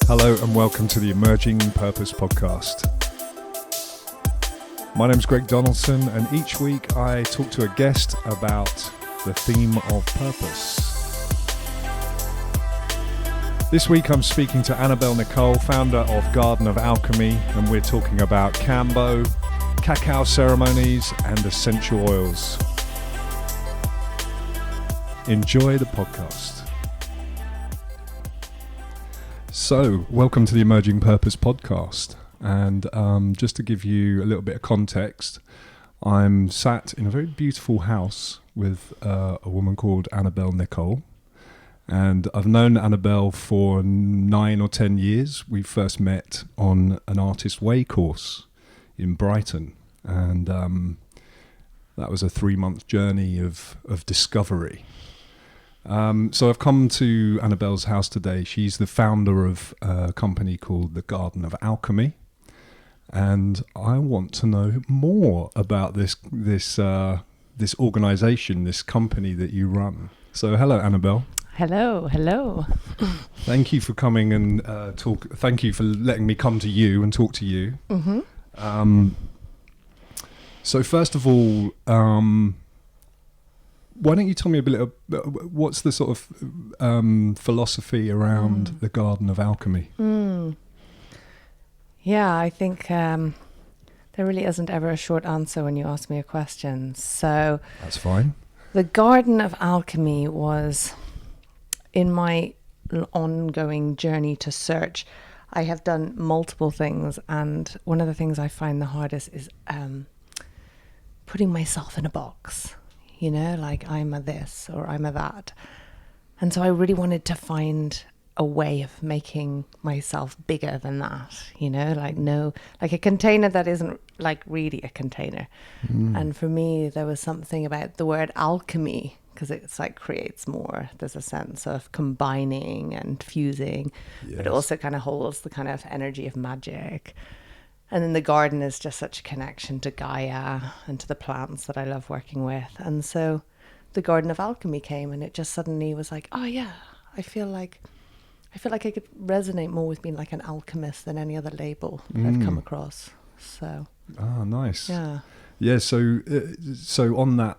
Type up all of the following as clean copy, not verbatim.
Hello and welcome to the Emerging Purpose Podcast. My name is Greg Donaldson, and each week I talk to a guest about the theme of purpose. This week I'm speaking to Annabelle Nicoll, founder of Garden of Alchemy, and we're talking about Kambo, Cacao ceremonies and essential oils. Enjoy the podcast. So, welcome to the Emerging Purpose Podcast, and just to give you a little bit of context, I'm sat in a very beautiful house with a woman called Annabelle Nicoll, and I've known Annabelle for 9 or 10 years. We first met on an Artist Way course in Brighton, and that was a 3-month journey of discovery. So I've come to Annabelle's house today. She's the founder of a company called the Garden of Alchemy, and I want to know more about this organisation, this company that you run. So hello, Annabelle. Hello. Thank you for coming and talk. Thank you for letting me come to you and talk to you. Mm-hmm. So first of all, why don't you tell me a bit about what's the sort of philosophy around the Garden of Alchemy? Yeah, I think there really isn't ever a short answer when you ask me a question. So that's fine. The Garden of Alchemy was, in my ongoing journey to search, I have done multiple things, and one of the things I find the hardest is putting myself in a box. You know, like I'm a this or I'm a that. And so I really wanted to find a way of making myself bigger than that, you know, like a container that isn't like really a container. And for me, there was something about the word alchemy, because it's like creates more. There's a sense of combining and fusing, but it also kind of holds the kind of energy of magic. And then the garden is just such a connection to Gaia and to the plants that I love working with. And so the Garden of Alchemy came, and it just suddenly was like, oh yeah, I feel like I could resonate more with being like an alchemist than any other label I've come across. So. Oh, nice. Yeah. Yeah. So on that,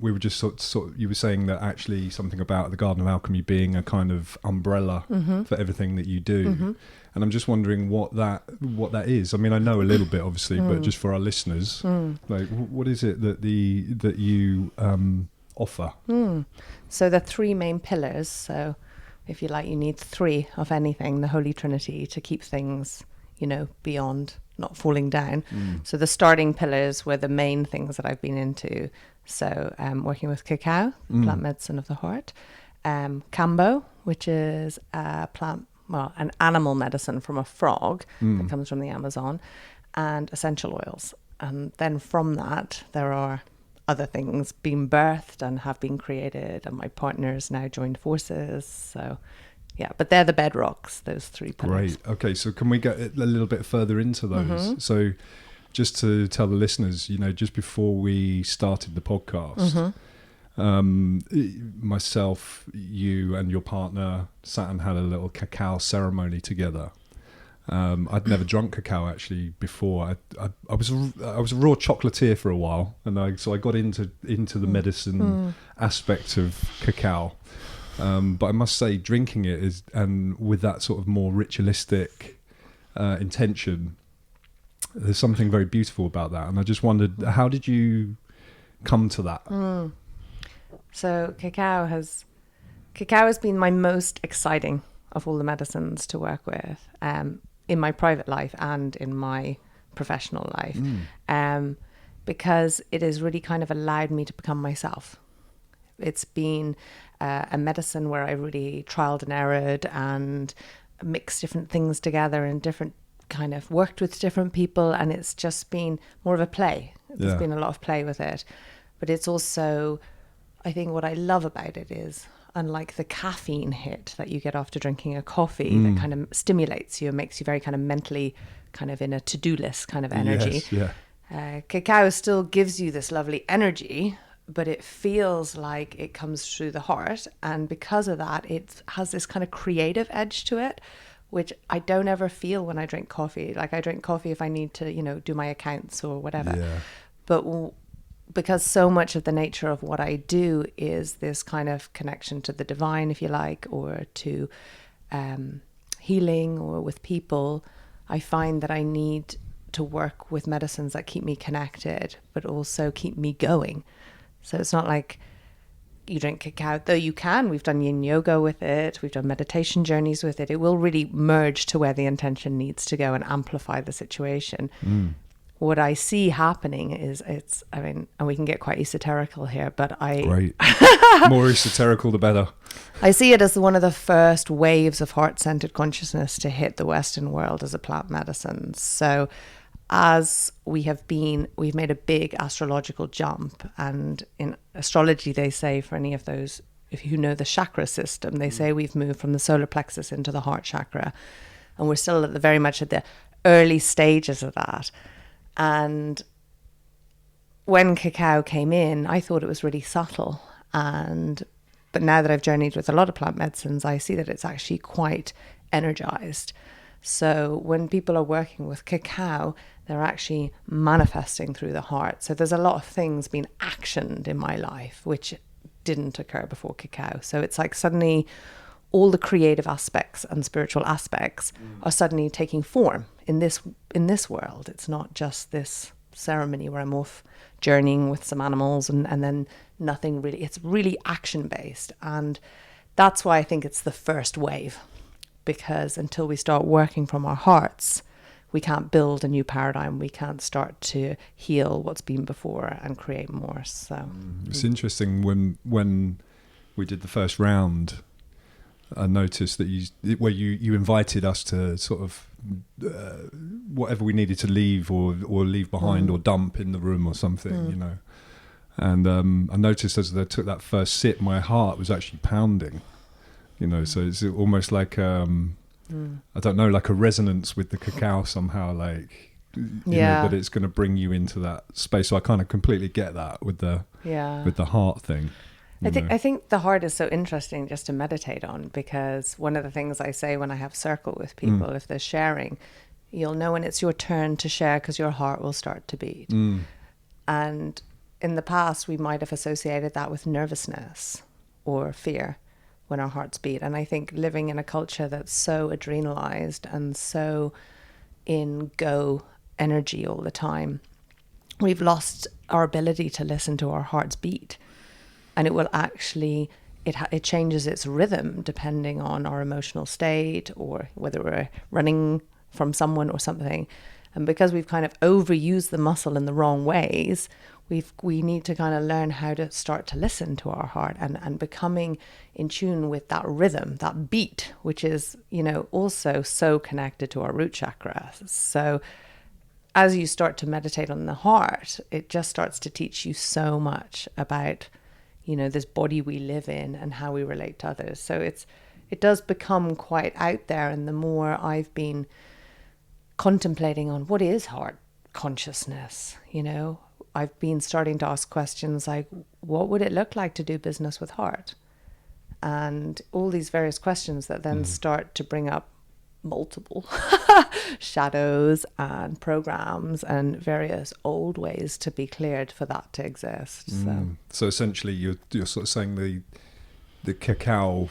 we were just sort of, you were saying that actually something about the Garden of Alchemy being a kind of umbrella for everything that you do. And I'm just wondering what that is. I mean, I know a little bit, obviously, but just for our listeners, like, what is it that you offer? So the 3 main pillars. So, if you like, you need 3 of anything, the Holy Trinity, to keep things, you know, beyond not falling down. So the starting pillars were the main things that I've been into. So working with Cacao, plant medicine of the heart, Kambo, which is a plant. Well, an animal medicine from a frog that comes from the Amazon, and essential oils. And then from that, there are other things being birthed and have been created, and my partners now joined forces. So, yeah, but they're the bedrocks, those 3 pillars. Great. Okay, so can we get a little bit further into those? So just to tell the listeners, you know, just before we started the podcast, myself, you and your partner sat and had a little cacao ceremony together. I'd never drunk cacao actually before. I was a raw chocolatier for a while, and so I got into the medicine aspect of cacao. But I must say, drinking it is, and with that sort of more ritualistic intention, there's something very beautiful about that. And I just wondered, how did you come to that? So cacao has been my most exciting of all the medicines to work with in my private life and in my professional life, because it has really kind of allowed me to become myself. It's been a medicine where I really trialed and errored and mixed different things together and different kind of worked with different people, and it's just been more of a play. There's been a lot of play with it, but it's also, I think what I love about it is, unlike the caffeine hit that you get after drinking a coffee that kind of stimulates you and makes you very kind of mentally kind of in a to-do list kind of energy. Cacao still gives you this lovely energy, but it feels like it comes through the heart. And because of that, it has this kind of creative edge to it, which I don't ever feel when I drink coffee. Like I drink coffee if I need to, do my accounts or whatever. Yeah. But because so much of the nature of what I do is this kind of connection to the divine, if you like, or to healing or with people, I find that I need to work with medicines that keep me connected, but also keep me going. So it's not like you drink cacao, though you can. We've done yin yoga with it. We've done meditation journeys with it. It will really merge to where the intention needs to go and amplify the situation. What I see happening is and we can get quite esoterical here, but Great. More esoterical, the better. I see it as one of the first waves of heart-centered consciousness to hit the Western world as a plant medicine. So as we've made a big astrological jump, and in astrology they say, for any of those, if you know the chakra system, they say we've moved from the solar plexus into the heart chakra, and we're still very much at the early stages of that. And when cacao came in, I thought it was really subtle, but now that I've journeyed with a lot of plant medicines, I see that it's actually quite energized. So when people are working with cacao, they're actually manifesting through the heart. So there's a lot of things being actioned in my life which didn't occur before cacao. So it's like suddenly all the creative aspects and spiritual aspects are suddenly taking form in this world. It's not just this ceremony where I'm off journeying with some animals and then nothing really. It's really action based, and that's why I think it's the first wave, because until we start working from our hearts, we can't build a new paradigm. We can't start to heal what's been before and create more. So it's interesting when we did the first round, I noticed that you invited us to sort of whatever we needed to leave or leave behind or dump in the room or something, And I noticed as I took that first sip, my heart was actually pounding, So it's almost like I don't know, like a resonance with the cacao somehow, like that it's going to bring you into that space. So I kind of completely get that with the heart thing. I think the heart is so interesting just to meditate on, because one of the things I say when I have circle with people, if they're sharing, you'll know when it's your turn to share because your heart will start to beat. And in the past, we might have associated that with nervousness or fear when our hearts beat. And I think living in a culture that's so adrenalized and so in go energy all the time, we've lost our ability to listen to our heart's beat. And it will actually, it changes its rhythm depending on our emotional state or whether we're running from someone or something. And because we've kind of overused the muscle in the wrong ways, we need to kind of learn how to start to listen to our heart and becoming in tune with that rhythm, that beat, which is, also so connected to our root chakra. So as you start to meditate on the heart, it just starts to teach you so much about this body we live in and how we relate to others. So it does become quite out there. And the more I've been contemplating on what is heart consciousness, I've been starting to ask questions like, what would it look like to do business with heart? And all these various questions that then start to bring up multiple shadows and programs and various old ways to be cleared for that to exist. So essentially you're sort of saying the cacao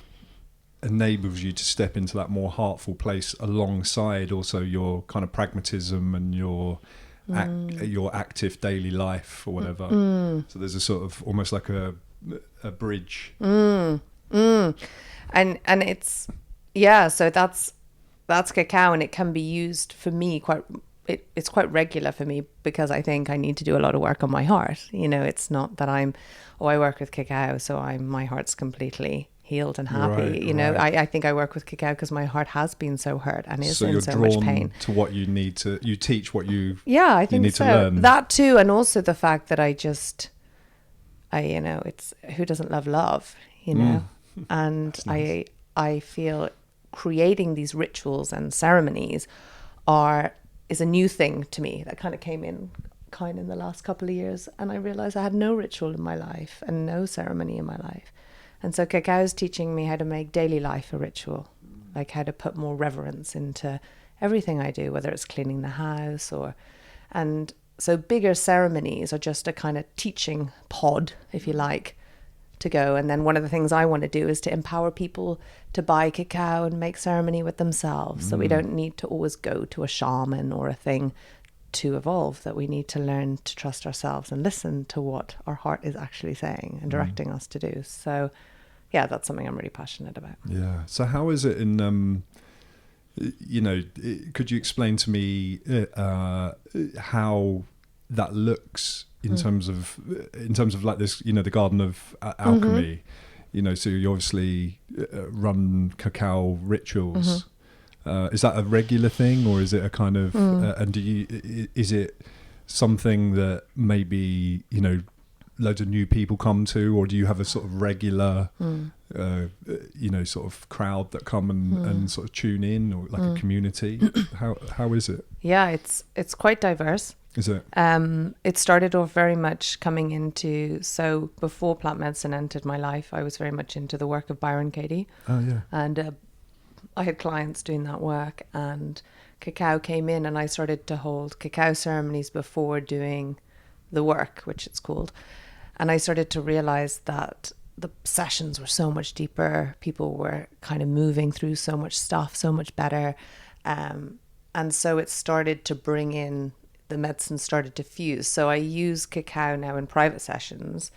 enables you to step into that more heartful place alongside also your kind of pragmatism and your active daily life or whatever. So there's a sort of almost like a bridge. And it's so that's cacao, and it can be used for me it's quite regular for me because I think I need to do a lot of work on my heart. It's not that I work with cacao so my heart's completely healed and happy. Right. I think I work with cacao because my heart has been so hurt and is in so much pain. To what you need to, you teach what you I think you need so. to learn. That too, and also the fact that it's who doesn't love love, and nice. I feel creating these rituals and ceremonies is a new thing to me that kind of came in kind in the last couple of years, and I realized I had no ritual in my life and no ceremony in my life. And so Cacao is teaching me how to make daily life a ritual, like how to put more reverence into everything I do, whether it's cleaning the house and so bigger ceremonies are just a kind of teaching pod, if you like, to go. And then one of the things I want to do is to empower people to buy cacao and make ceremony with themselves. So we don't need to always go to a shaman or a thing to evolve, that we need to learn to trust ourselves and listen to what our heart is actually saying and directing us to do. So yeah, that's something I'm really passionate about. Yeah. So how is it in, could you explain to me how that looks in terms of like this, the Garden of Alchemy, so you obviously run cacao rituals. Is that a regular thing, or is it a kind of, and is it something that maybe, loads of new people come to, or do you have a sort of regular, sort of crowd that come and sort of tune in, or like a community? How is it? Yeah, it's quite diverse. Is it? It started off very much coming into, so before plant medicine entered my life, I was very much into the work of Byron Katie. Oh yeah. And I had clients doing that work, and Cacao came in, and I started to hold cacao ceremonies before doing the work, which it's called. And I started to realize that the sessions were so much deeper. People were kind of moving through so much stuff, so much better. And so it started to bring in, the medicine started to fuse. So I use cacao now in private sessions,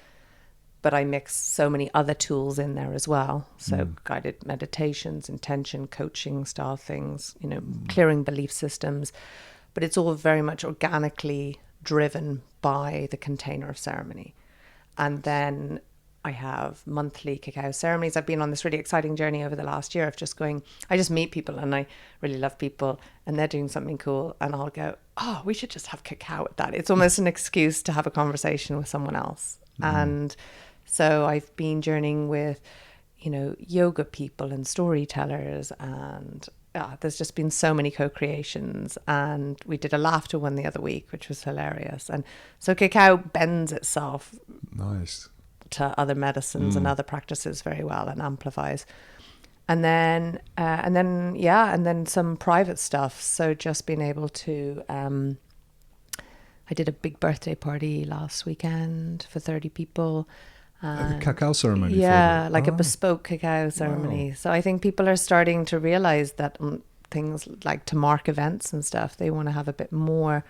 but I mix so many other tools in there as well. So guided meditations, intention, coaching style things, clearing belief systems. But it's all very much organically driven by the container of ceremony. And then I have monthly cacao ceremonies. I've been on this really exciting journey over the last year of just going, I just meet people and I really love people and they're doing something cool. And I'll go, oh, we should just have cacao at that. It's almost an excuse to have a conversation with someone else. And so I've been journeying with, yoga people and storytellers, and there's just been so many co-creations. And we did a laughter one the other week, which was hilarious. And so cacao bends itself Nice. to other medicines and other practices very well, and amplifies. And then some private stuff. So just being able to, I did a big birthday party last weekend for 30 people. A cacao ceremony. Yeah, like a bespoke cacao ceremony. Wow. So I think people are starting to realize that things like to mark events and stuff, they want to have a bit more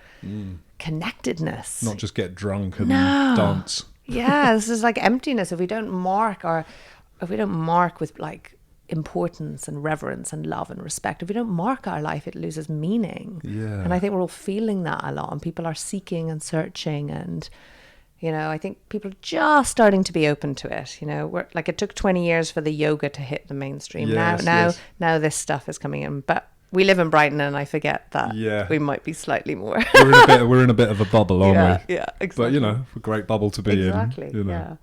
connectedness. Not just get drunk and dance. Yeah, this is like emptiness. If we don't mark with like importance and reverence and love and respect, if we don't mark our life, it loses meaning. Yeah. And I think we're all feeling that a lot, and people are seeking and searching, and I think people are just starting to be open to it. We're like, it took 20 years for the yoga to hit the mainstream. Yes, now this stuff is coming in, but we live in Brighton, and I forget that we might be slightly more. We're in a bit of a bubble, aren't we? Yeah, exactly. But a great bubble to be in. Exactly. Yeah.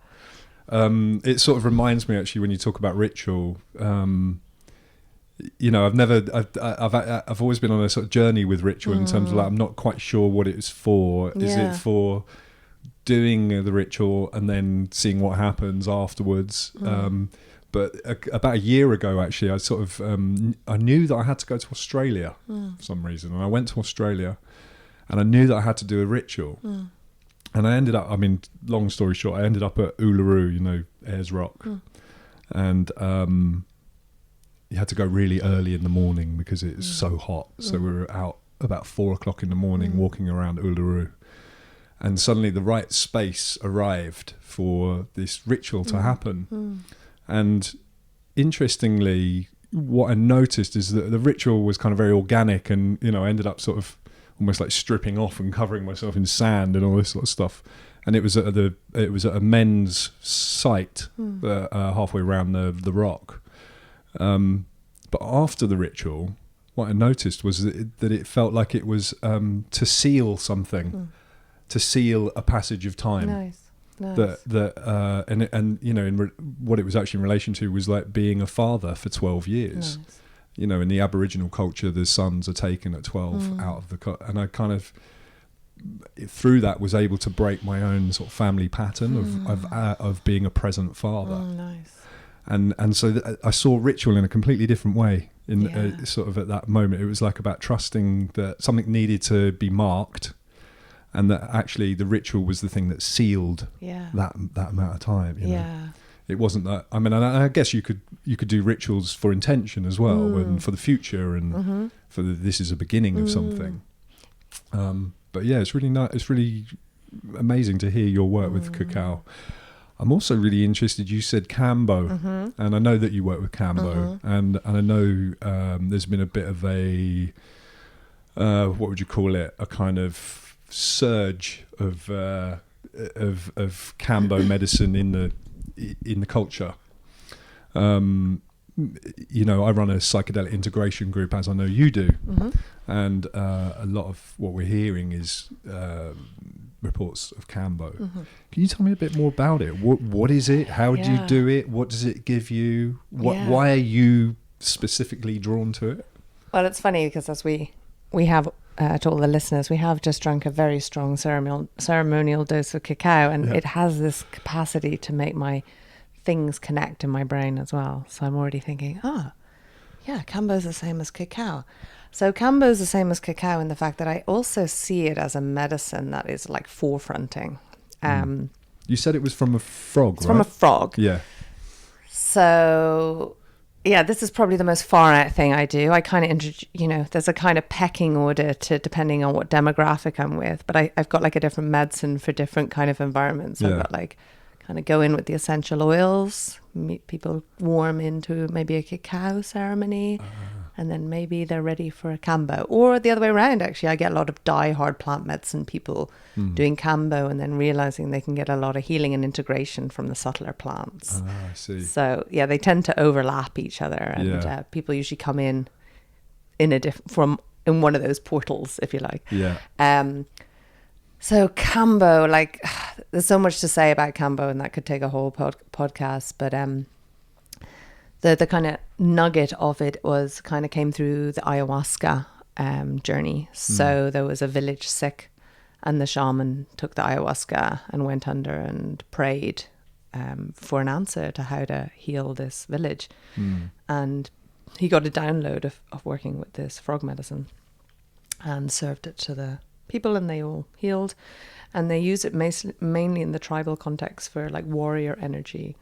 It sort of reminds me, actually, when you talk about ritual. I've always been on a sort of journey with ritual in terms of like, I'm not quite sure what it's for. Is it for doing the ritual and then seeing what happens afterwards? But about a year ago, actually, I sort of I knew that I had to go to Australia for some reason, and I went to Australia, and I knew that I had to do a ritual, and I ended up. Long story short, I ended up at Uluru, Ayers Rock, and you had to go really early in the morning because it's so hot. So we were out about 4:00 in the morning, walking around Uluru. And suddenly the right space arrived for this ritual to happen. And interestingly, what I noticed is that the ritual was kind of very organic, and, I ended up sort of almost like stripping off and covering myself in sand and all this sort of stuff. And it was at a men's site halfway around the rock. But after the ritual, what I noticed was that it felt like it was to seal something. To seal a passage of time. Nice. What it was actually in relation to was like being a father for 12 years. Nice. In the Aboriginal culture, the sons are taken at 12 out of the and I kind of through that was able to break my own sort of family pattern of being a present father. Nice. And so I saw ritual in a completely different way sort of at that moment. It was like about trusting that something needed to be marked, and that actually the ritual was the thing that sealed that amount of time. You know? It wasn't that. I mean, I guess you could do rituals for intention as well, and for the future, and for this is a beginning of something. But yeah, it's really nice. It's really amazing to hear your work with Cacao. I'm also really interested. You said Kambo, and I know that you work with Kambo, and I know there's been a bit of a what would you call it? A kind of surge of Kambo medicine in the culture. You know, I run a psychedelic integration group, as I know you do, and a lot of what we're hearing is reports of Kambo. Can you tell me a bit more about it? What is it? How do you do it? What does it give you? Why are you specifically drawn to it? Well, it's funny because as we have to all the listeners, we have just drunk a very strong ceremonial dose of cacao, and it has this capacity to make my things connect in my brain as well. So I'm already thinking, Kambo's the same as cacao. So Kambo's the same as cacao in the fact that I also see it as a medicine that is like forefronting. You said it was from a frog, it's right? From a frog. Yeah. So this is probably the most far out thing I do. I kind of, there's a kind of pecking order to depending on what demographic I'm with, but I've got like a different medicine for different kind of environments. I've got like kind of go in with the essential oils, meet people warm into maybe a cacao ceremony, and then maybe they're ready for a Kambo. Or the other way around, actually. I get a lot of die-hard plant medicine people doing Kambo and then realizing they can get a lot of healing and integration from the subtler plants. I see. So, they tend to overlap each other, and people usually come in one of those portals, if you like. Yeah. So Kambo, like, there's so much to say about Kambo, and that could take a whole podcast. But the kind of nugget of it came through the ayahuasca journey. So there was a village sick, and the shaman took the ayahuasca and went under and prayed for an answer to how to heal this village. And he got a download of working with this frog medicine and served it to the people, and they all healed. And they use it mainly in the tribal context for like warrior energy.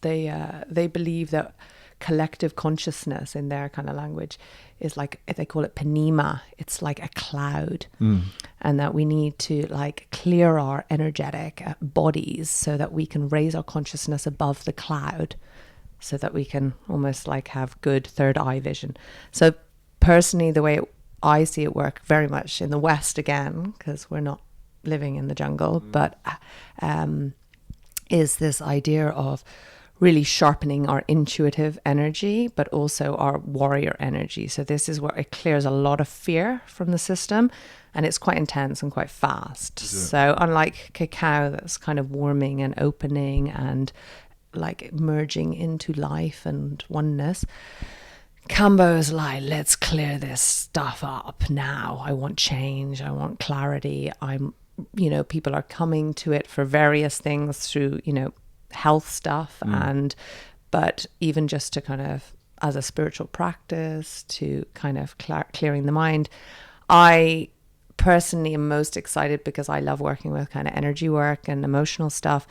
They believe that collective consciousness, in their kind of language, is like, they call it panema. It's like a cloud, and that we need to like clear our energetic bodies so that we can raise our consciousness above the cloud, so that we can almost like have good third eye vision. So personally, the way I see it work very much in the West, again, because we're not living in the jungle, but is this idea of really sharpening our intuitive energy, but also our warrior energy. So this is where it clears a lot of fear from the system, and it's quite intense and quite fast. Yeah. So unlike cacao, that's kind of warming and opening and like merging into life and oneness, Kambo is like, let's clear this stuff up now. I want change. I want clarity. People are coming to it for various things through, health stuff, but even just to kind of, as a spiritual practice, to kind of clearing the mind. I personally am most excited because I love working with kind of energy work and emotional stuff,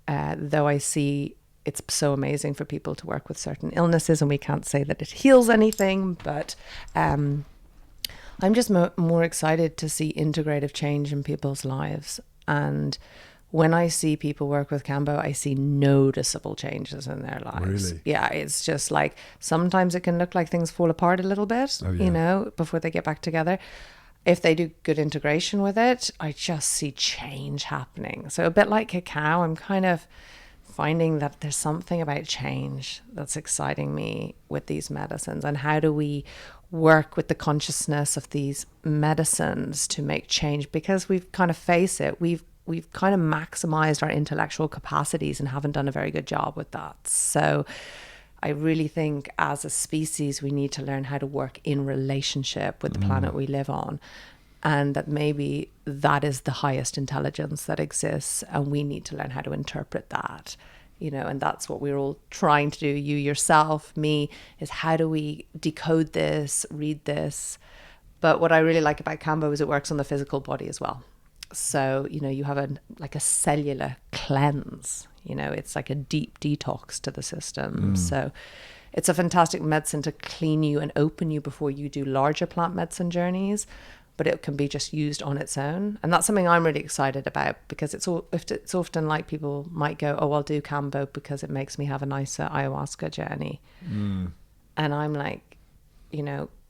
though I see it's so amazing for people to work with certain illnesses, and we can't say that it heals anything, but I'm just more excited to see integrative change in people's lives. And when I see people work with Kambo, I see noticeable changes in their lives. Really? Yeah, it's just like, sometimes it can look like things fall apart a little bit, before they get back together. If they do good integration with it, I just see change happening. So a bit like cacao, I'm kind of finding that there's something about change that's exciting me with these medicines. And how do we work with the consciousness of these medicines to make change? Because we've kind of face it, we've kind of maximized our intellectual capacities and haven't done a very good job with that. So I really think as a species, we need to learn how to work in relationship with the planet we live on. and that maybe that is the highest intelligence that exists, and we need to learn how to interpret that, and that's what we're all trying to do. You yourself, me, is how do we decode this, read this? But what I really like about Kambo is it works on the physical body as well. So, you have a cellular cleanse, it's like a deep detox to the system. So it's a fantastic medicine to clean you and open you before you do larger plant medicine journeys, but it can be just used on its own. And that's something I'm really excited about, because it's often like people might go, oh, I'll do Kambo because it makes me have a nicer ayahuasca journey. And I'm like,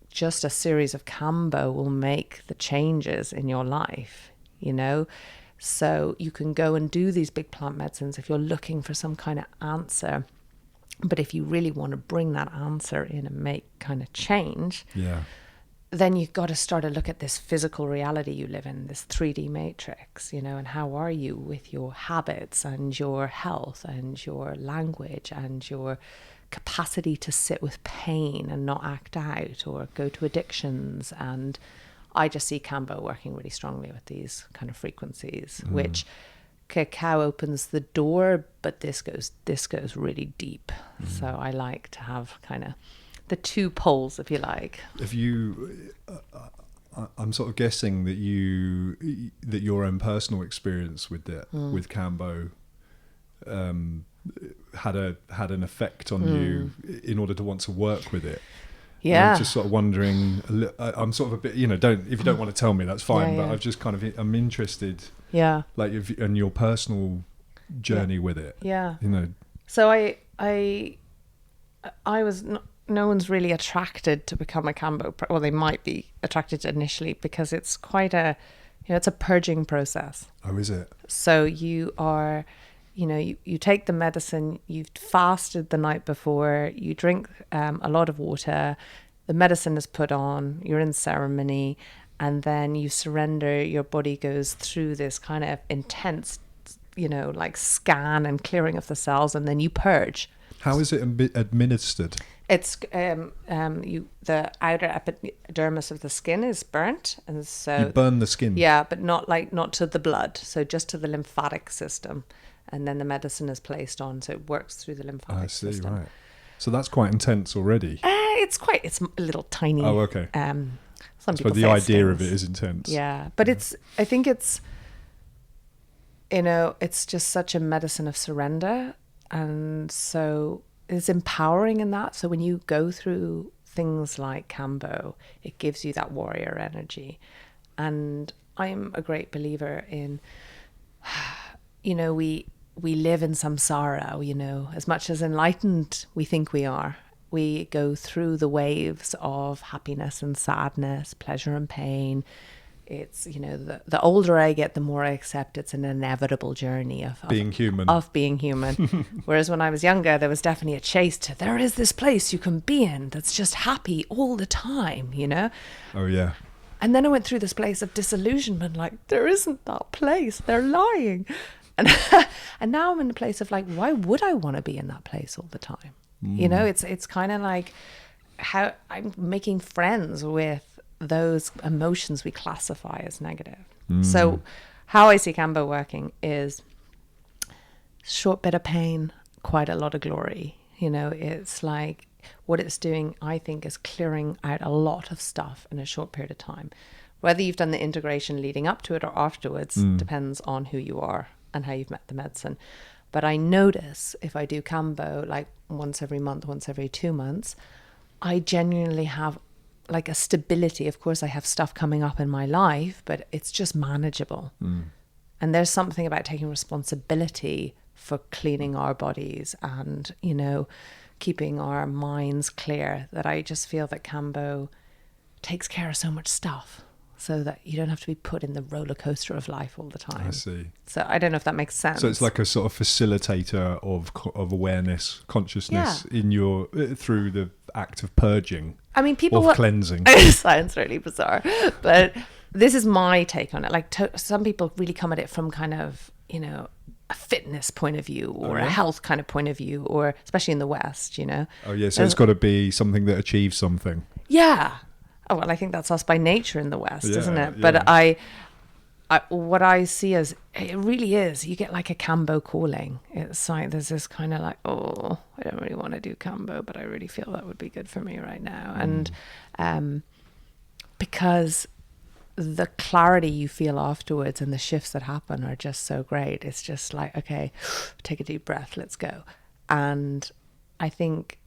just a series of Kambo will make the changes in your life. So you can go and do these big plant medicines if you're looking for some kind of answer. But if you really want to bring that answer in and make kind of change, then you've got to start to look at this physical reality you live in, this 3D matrix, and how are you with your habits and your health and your language and your capacity to sit with pain and not act out or go to addictions. And I just see Kambo working really strongly with these kind of frequencies, which Cacao opens the door, but this goes really deep. So I like to have kind of the two poles, if you like. I'm sort of guessing that your own personal experience with with Kambo had an effect on you in order to want to work with it. Yeah. I'm just sort of wondering, I'm sort of a bit, if you don't want to tell me, that's fine. But I've just I'm interested, like in your personal journey with it. Yeah. So I was, no one's really attracted to become a Kambo. Well, they might be attracted initially because it's quite it's a purging process. Oh, is it? So you are, you take the medicine, you've fasted the night before, you drink a lot of water, the medicine is put on, you're in ceremony, and then you surrender. Your body goes through this kind of intense, like scan and clearing of the cells, and then you purge. How is it administered? It's the outer epidermis of the skin is burnt, and so you burn the skin. Yeah, but not to the blood, so just to the lymphatic system. And then the medicine is placed on, so it works through the lymphatic system. Right. So that's quite intense already. It's a little tiny. Oh, okay. Some people the say idea stings. of it is intense. Yeah, but I think it's just such a medicine of surrender, and so it's empowering in that. So when you go through things like Kambo, it gives you that warrior energy, and I'm a great believer in. We live in samsara, as much as enlightened we think we are. We go through the waves of happiness and sadness, pleasure and pain. It's, the older I get, the more I accept it's an inevitable journey of being human. Whereas when I was younger, there was definitely a chase to, there is this place you can be in that's just happy all the time, Oh, yeah. And then I went through this place of disillusionment, like, there isn't that place. They're lying. And now I'm in a place of like, why would I want to be in that place all the time? It's kind of like how I'm making friends with those emotions we classify as negative. So how I see Kambo working is short bit of pain, quite a lot of glory. It's like what it's doing, I think, is clearing out a lot of stuff in a short period of time. Whether you've done the integration leading up to it or afterwards depends on who you are and how you've met the medicine. But I notice if I do Kambo like once every month, once every 2 months, I genuinely have like a stability. Of course, I have stuff coming up in my life, but it's just manageable. And there's something about taking responsibility for cleaning our bodies and, keeping our minds clear, that I just feel that Kambo takes care of so much stuff, so that you don't have to be put in the roller coaster of life all the time. I see. So I don't know if that makes sense. So it's like a sort of facilitator of awareness, consciousness in your through the act of purging. I mean, people of cleansing. It sounds really bizarre, but this is my take on it. Like some people really come at it from kind of a fitness point of view or a health kind of point of view, or especially in the West, Oh yeah, so it's got to be something that achieves something. Yeah. Oh, well, I think that's us by nature in the West, Yeah, isn't it? yeah. But what I see as it really is, you get like a Kambo calling. It's like there's this kind of like, oh, I don't really want to do Kambo, but I really feel that would be good for me right now. And because the clarity you feel afterwards and the shifts that happen are just so great. It's just like, okay, take a deep breath, let's go. And I think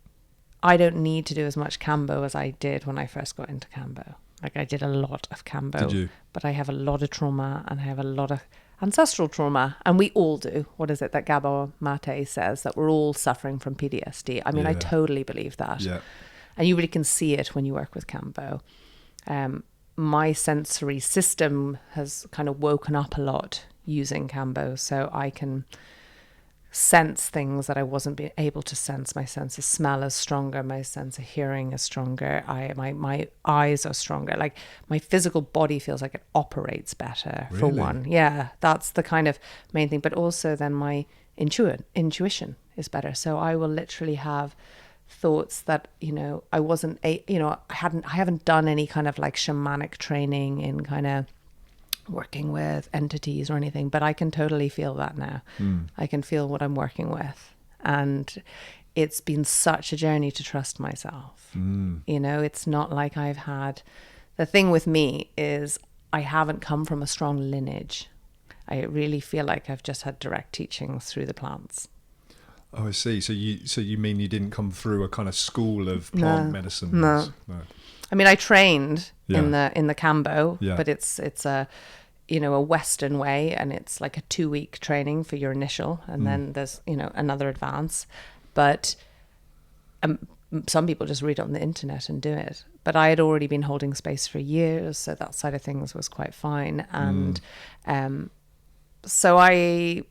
I don't need to do as much Kambo as I did when I first got into Kambo. Like I did a lot of Kambo. Did you? But I have a lot of trauma and I have a lot of ancestral trauma. And we all do. What is it that Gabor Mate says? That we're all suffering from PTSD. I mean, I totally believe that. Yeah. And you really can see it when you work with Kambo. My sensory system has kind of woken up a lot using Kambo. So I can sense things that I wasn't able to sense. My sense of smell is stronger. My sense of hearing is stronger. My eyes are stronger. Like my physical body feels like it operates better. Really? For one. Yeah, that's the kind of main thing. But also then my intuition is better. So I will literally have thoughts that, I wasn't, I haven't done any kind of like shamanic training in kind of working with entities or anything, but I can totally feel that now. I can feel what I'm working with, and it's been such a journey to trust myself. It's not like I've had, the thing with me is I haven't come from a strong lineage. I really feel like I've just had direct teachings through the plants. Oh, I see. So you mean you didn't come through a kind of school of plant medicine? No. I mean, I trained in the Kambo, but it's a a Western way, and it's like a 2-week training for your initial, and then there's another advance. But some people just read it on the internet and do it. But I had already been holding space for years, so that side of things was quite fine. And so I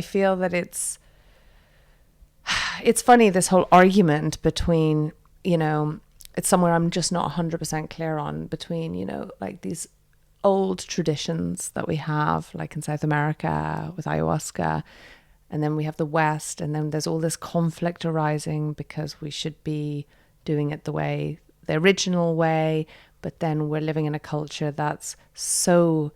feel that it's funny, this whole argument between, it's somewhere I'm just not 100% clear on, between, like these old traditions that we have, like in South America with ayahuasca, and then we have the West, and then there's all this conflict arising because we should be doing it the original way, but then we're living in a culture that's so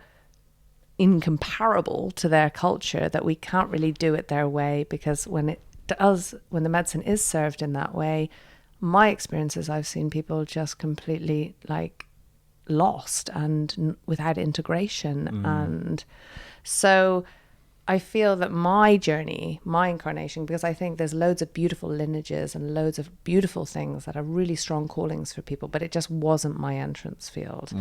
incomparable to their culture that we can't really do it their way, because when the medicine is served in that way, my experiences, I've seen people just completely like lost and without integration. And so I feel that my journey, my incarnation, because I think there's loads of beautiful lineages and loads of beautiful things that are really strong callings for people, but it just wasn't my entrance field.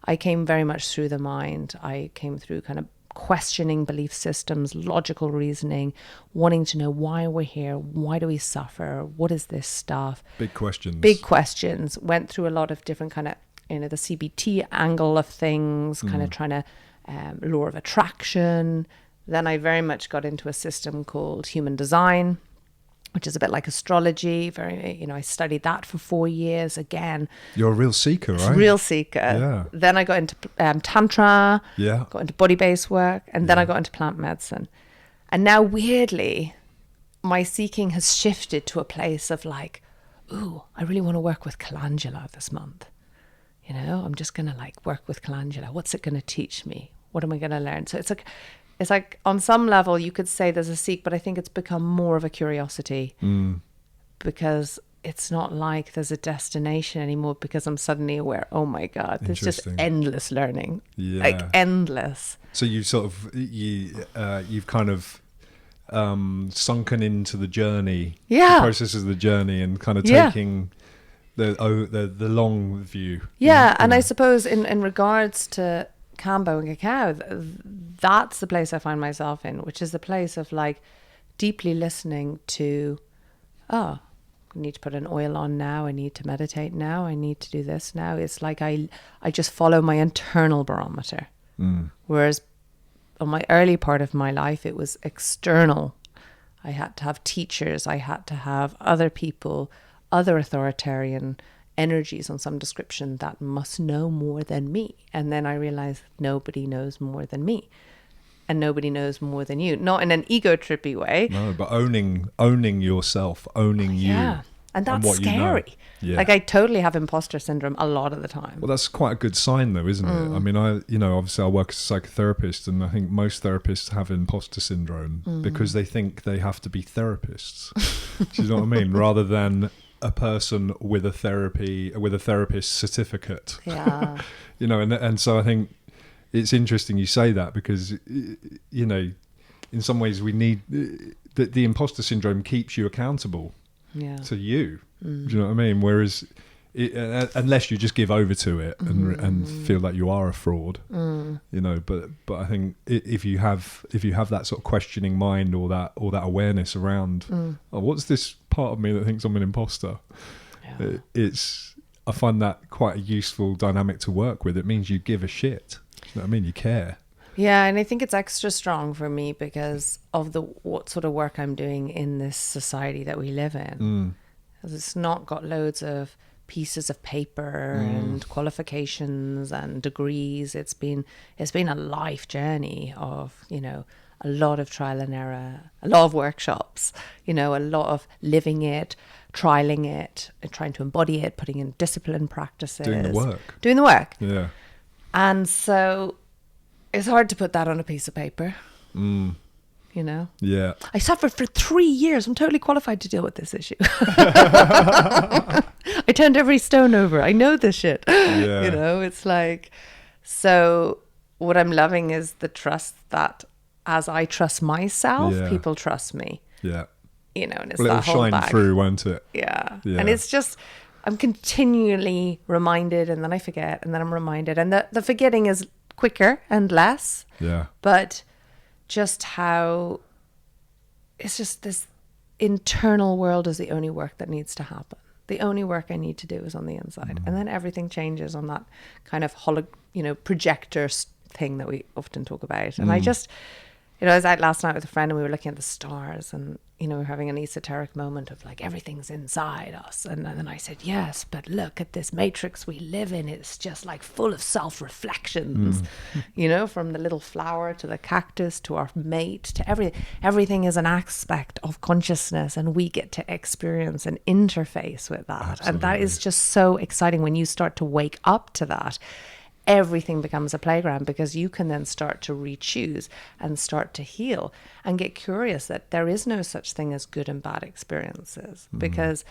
I came very much through the mind. I came through kind of questioning belief systems, logical reasoning, wanting to know why we're here, why do we suffer, what is this stuff? Big questions. Went through a lot of different kind of, the CBT angle of things, kind of trying to law of attraction. Then I very much got into a system called human design, which is a bit like astrology. I studied that for 4 years. Again, you're a real seeker, right? Real seeker. Yeah. Then I got into Tantra. Yeah. Got into body-based work, and then I got into plant medicine. And now, weirdly, my seeking has shifted to a place of like, ooh, I really want to work with calendula this month. I'm just going to like work with calendula. What's it going to teach me? What am I going to learn? So it's like on some level you could say there's a seek, but I think it's become more of a curiosity, because it's not like there's a destination anymore, because I'm suddenly aware, oh my God, there's just endless learning, like endless. So you sort of, you've kind of sunken into the journey, the processes of the journey, and kind of taking the long view. Yeah, and I suppose in regards to Kambo and Cacao, that's the place I find myself in, which is the place of like deeply listening to, I need to put an oil on now, I need to meditate now, I need to do this now. It's like I just follow my internal barometer. Whereas on my early part of my life, it was external. I had to have teachers, I had to have other people, other authoritarian energies on some description that must know more than me. And then I realized nobody knows more than me, and nobody knows more than you. Not in an ego trippy way. No, but owning yourself, owning you. And that's what scary. Yeah. Like, I totally have imposter syndrome a lot of the time. Well, that's quite a good sign, though, isn't it? I mean, obviously I work as a psychotherapist, and I think most therapists have imposter syndrome because they think they have to be therapists. Do you know what I mean? Rather than a person with a therapist certificate. Yeah. And so I think it's interesting you say that because, in some ways we need the imposter syndrome keeps you accountable to you. Do you know what I mean? Whereas unless you just give over to it and feel like you are a fraud, but I think if you have that sort of questioning mind or that awareness around, what's this part of me that thinks I'm an imposter? Yeah. I find that quite a useful dynamic to work with. It means you give a shit. You know what I mean? You care. Yeah, and I think it's extra strong for me because of what sort of work I'm doing in this society that we live in. It's not got loads of pieces of paper and qualifications and degrees. It's been a life journey of, a lot of trial and error, a lot of workshops, a lot of living it, trialing it, and trying to embody it, putting in discipline practices. Doing the work. Yeah. And so it's hard to put that on a piece of paper. Yeah. I suffered for 3 years. I'm totally qualified to deal with this issue. I turned every stone over. I know this shit. Yeah. It's like, so what I'm loving is the trust that as I trust myself, people trust me. Yeah. And it's it'll shine through, won't it? Yeah. And it's just, I'm continually reminded, and then I forget, and then I'm reminded. And the forgetting is quicker and less. Yeah. But just how it's just this internal world is the only work that needs to happen. The only work I need to do is on the inside. And then everything changes on that kind of projector thing that we often talk about. And I just, I was out last night with a friend and we were looking at the stars and, we were having an esoteric moment of like, everything's inside us. And then I said, yes, but look at this matrix we live in. It's just like full of self-reflections, from the little flower to the cactus to our mate to everything. Everything is an aspect of consciousness and we get to experience and interface with that. Absolutely. And that is just so exciting when you start to wake up to that. Everything becomes a playground because you can then start to re-choose and start to heal and get curious that there is no such thing as good and bad experiences. Because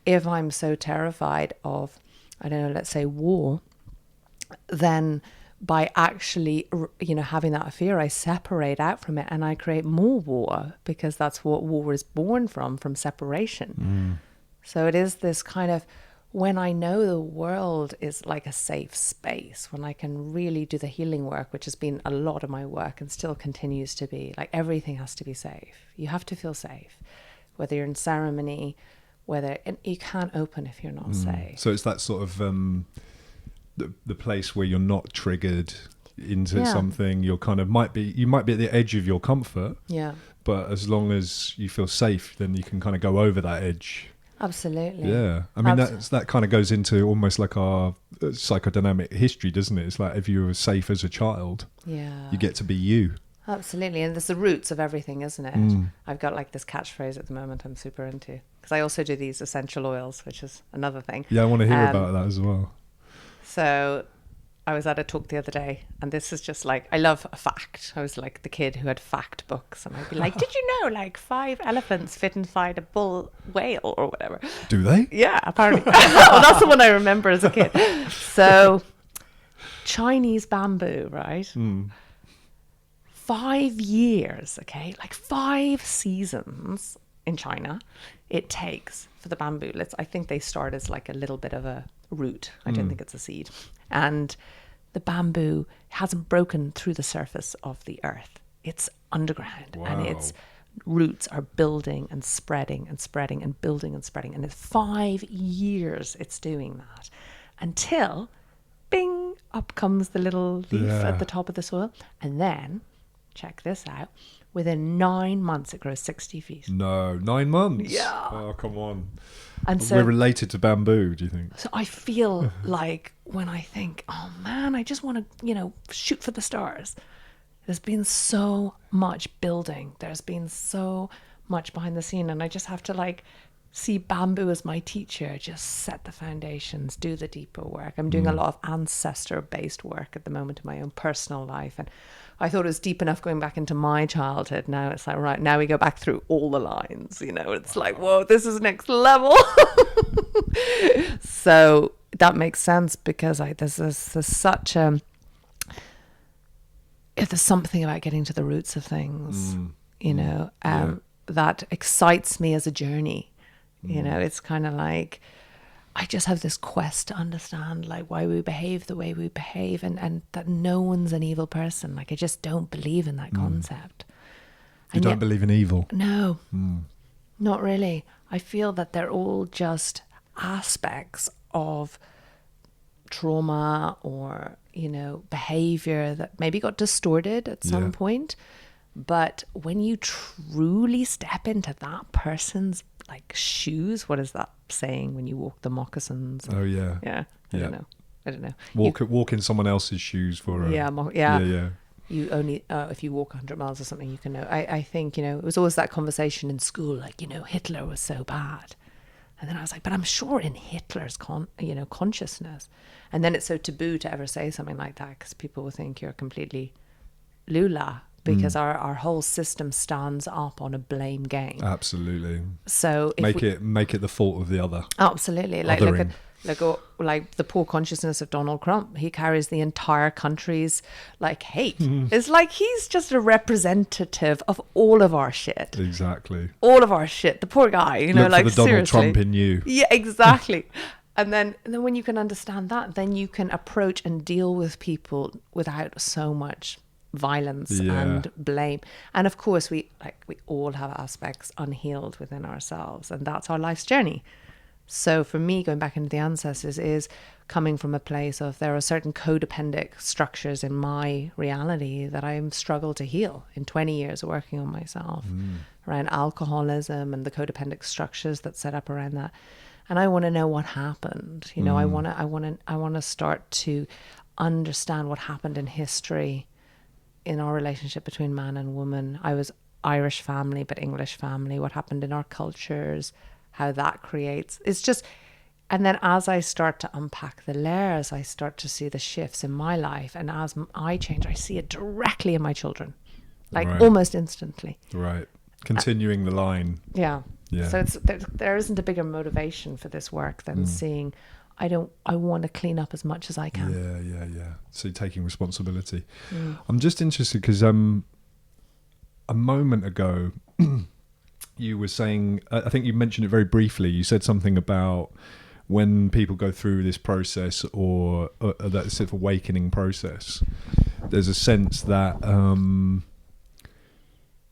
if I'm so terrified of, I don't know, let's say war, then by actually, having that fear, I separate out from it and I create more war because that's what war is born from separation. So it is this kind of, when I know the world is like a safe space, when I can really do the healing work, which has been a lot of my work and still continues to be, like everything has to be safe. You have to feel safe, whether you're in ceremony, and you can't open if you're not safe. So it's that sort of the place where you're not triggered into something. You're kind of you might be at the edge of your comfort. Yeah. But as long as you feel safe, then you can kind of go over that edge. Absolutely. Yeah. I mean, that kind of goes into almost like our psychodynamic history, doesn't it? It's like if you were safe as a child, you get to be you. Absolutely. And there's the roots of everything, isn't it? I've got like this catchphrase at the moment I'm super into. Because I also do these essential oils, which is another thing. Yeah, I want to hear about that as well. So I was at a talk the other day, and this is just like, I love a fact. I was like the kid who had fact books, and I'd be like, did you know like 5 elephants fit inside a bull whale or whatever? Do they? Yeah, apparently. Well, that's the one I remember as a kid. So Chinese bamboo, right? 5 years, okay? Like 5 seasons in China it takes for the bamboo. I think they start as like a little bit of a root. I don't think it's a seed. And the bamboo hasn't broken through the surface of the earth. It's underground. Wow. And its roots are building and spreading and spreading and building and spreading. And it's 5 years it's doing that until, bing, up comes the little leaf at the top of the soil. And then, check this out, within 9 months it grows 60 feet. No, 9 months? Yeah. Oh, come on. And so we're related to bamboo, do you think? So I feel like when I think, oh man, I just want to, shoot for the stars. There's been so much building. There's been so much behind the scene. And I just have to see bamboo as my teacher, just set the foundations, do the deeper work. I'm doing a lot of ancestor-based work at the moment in my own personal life. And I thought it was deep enough going back into my childhood. Now it's like, right, now we go back through all the lines, you know, it's like, whoa, this is next level. So that makes sense because there's such a, there's something about getting to the roots of things, you know, that excites me as a journey. You know, it's kind of like, I just have this quest to understand like why we behave the way we behave, and that no one's an evil person. Like, I just don't believe in that concept. You don't believe in evil? No, not really. I feel that they're all just aspects of trauma or, you know, behavior that maybe got distorted at some point. But when you truly step into that person's like shoes, what is that saying when you walk the moccasins? Oh yeah. Yeah. I don't know. Walk in someone else's shoes for yeah. You only if you walk 100 miles or something, you can know. I think, you know, it was always that conversation in school, like, you know, Hitler was so bad. And then I was like, but I'm sure in Hitler's consciousness. And then it's so taboo to ever say something like that because people will think you're completely lula. Because our whole system stands up on a blame game. Absolutely. So make it the fault of the other. Absolutely. Like like the poor consciousness of Donald Trump. He carries the entire country's like hate. It's like he's just a representative of all of our shit. Exactly. All of our shit. The poor guy, you know, Look like for the Donald seriously. Trump in you. Yeah, exactly. And then when you can understand that, then you can approach and deal with people without so much violence and blame. And of course we all have aspects unhealed within ourselves, and that's our life's journey. So for me, going back into the ancestors is coming from a place of there are certain codependent structures in my reality that I struggle to heal in 20 years of working on myself around alcoholism and the codependent structures that set up around that. And I want to know what happened. You know, I want to start to understand what happened in history in our relationship between man and woman. I was Irish family, but English family, what happened in our cultures, how that creates. It's just, and then as I start to unpack the layers, I start to see the shifts in my life. And as I change, I see it directly in my children, like almost instantly. Right. Continuing the line. Yeah. So there isn't a bigger motivation for this work than seeing, I want to clean up as much as I can. Yeah. So you're taking responsibility. I'm just interested because a moment ago you were saying, I think you mentioned it very briefly. You said something about when people go through this process or that sort of awakening process, there's a sense that,